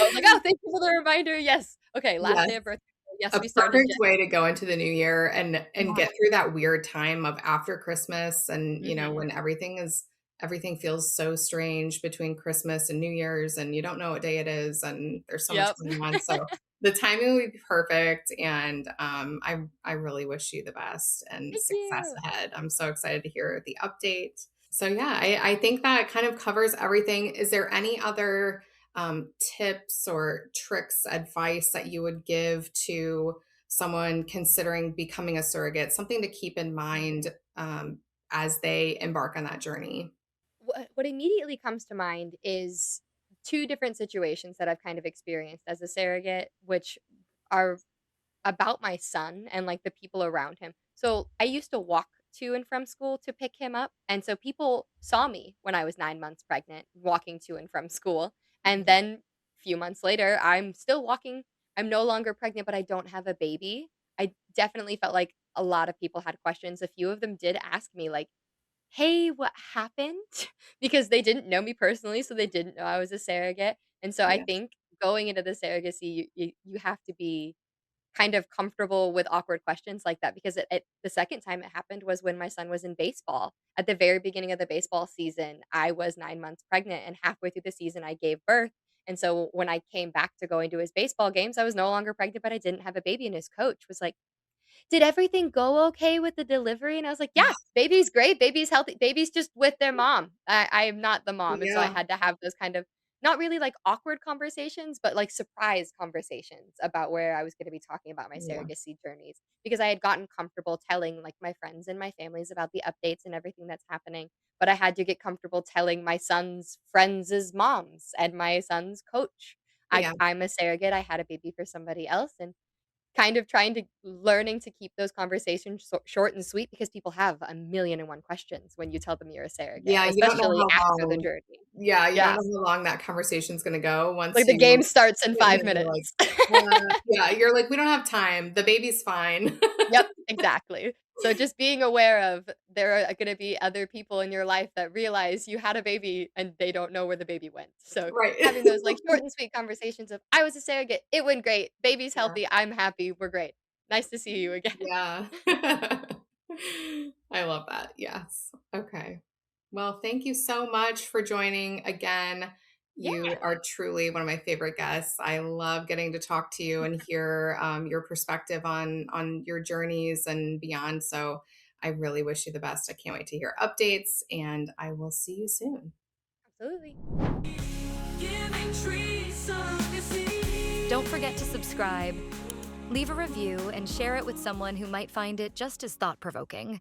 [SPEAKER 2] I was like, "Oh, thank you for the reminder, yes." Okay, last
[SPEAKER 1] Yes.
[SPEAKER 2] day of birth control, yes,
[SPEAKER 1] A
[SPEAKER 2] we start
[SPEAKER 1] perfect
[SPEAKER 2] injecting.
[SPEAKER 1] way to go into the new year and
[SPEAKER 2] Yeah.
[SPEAKER 1] get through that weird time of after Christmas, and,
[SPEAKER 2] Mhm.
[SPEAKER 1] when everything feels so strange between Christmas and New Year's, and you don't know what day it is, and there's so much
[SPEAKER 2] Yep.
[SPEAKER 1] going on. So the timing will be perfect, and, I really wish you the best and
[SPEAKER 2] Thank
[SPEAKER 1] success
[SPEAKER 2] you.
[SPEAKER 1] ahead. I'm so excited to hear the update. So, yeah, I think that kind of covers everything. Is there any other tips or tricks, advice that you would give to someone considering becoming a surrogate, something to keep in
[SPEAKER 2] Mhm.
[SPEAKER 1] mind as they embark on that journey?
[SPEAKER 2] What immediately comes to mind is 2 different situations that I've kind of experienced as a surrogate, which are about my son and, like, the people around him. So, I used to walk to and from school to pick him up, and so people saw me when I was 9 months pregnant, walking to and from school, and
[SPEAKER 1] Mhm.
[SPEAKER 2] then few months later, I'm still walking. I'm no longer pregnant, but I don't have a baby. I definitely felt like a lot of people had questions. A few of them did ask me, like, "Hey, what happened?" Because they didn't know me personally, so they didn't know I was a surrogate, and so I
[SPEAKER 1] Yeah.
[SPEAKER 2] think going into the surrogacy, you have to be kind of comfortable with awkward questions like that because it the second time it happened was when my son was in baseball. At the very beginning of the baseball season, I was 9 months pregnant, and halfway through the season, I gave birth, and so when I came back to going to his baseball games, I was no longer pregnant, but I didn't have a baby, and his coach was like, "Did everything go okay with the delivery?" And I was like, "Yeah, baby's great, baby's healthy, baby's just with their mom." I am not the mom, and so I
[SPEAKER 1] Yeah.
[SPEAKER 2] had to have those kind of not really like awkward conversations, but like surprise conversations about where I was going to be talking about my
[SPEAKER 1] Yeah.
[SPEAKER 2] surrogacy journeys because I had gotten comfortable telling like my friends and my families about the updates and everything that's happening. But I had to get comfortable telling my son's friends' moms and my son's coach.
[SPEAKER 1] Yeah.
[SPEAKER 2] I'm a surrogate. I had a baby for somebody else, and kind of trying to learning to keep those conversations short and sweet because people have a million and one questions when you tell them you're a surrogate,
[SPEAKER 1] Yeah, you don't know
[SPEAKER 2] especially
[SPEAKER 1] how
[SPEAKER 2] after the
[SPEAKER 1] long
[SPEAKER 2] journey.
[SPEAKER 1] yeah, you don't
[SPEAKER 2] Yeah,
[SPEAKER 1] know how long that conversation's gonna go
[SPEAKER 2] like
[SPEAKER 1] once
[SPEAKER 2] the game
[SPEAKER 1] you
[SPEAKER 2] starts in
[SPEAKER 1] get in
[SPEAKER 2] 5
[SPEAKER 1] and you're like,
[SPEAKER 2] minutes.
[SPEAKER 1] yeah, you're like, "We don't have time. The baby's fine."
[SPEAKER 2] Yep, exactly. So just being aware of there are gonna be other people in your life that realize you had a baby and they don't know where the baby went. So
[SPEAKER 1] Right.
[SPEAKER 2] having those, like, short and sweet conversations of, "I was a surrogate, it went great, baby's
[SPEAKER 1] Yeah.
[SPEAKER 2] healthy, I'm happy, we're great. Nice to see you again."
[SPEAKER 1] Yeah. I love that, yes. Okay. Well, thank you so much for joining again. You
[SPEAKER 2] Yeah.
[SPEAKER 1] are truly one of my favorite guests. I love getting to talk to you and hear your perspective on your journeys and beyond. So I really wish you the best. I can't wait to hear updates, and I will see you soon.
[SPEAKER 2] Absolutely.
[SPEAKER 3] Don't forget to subscribe, leave a review, and share it with someone who might find it just as thought provoking.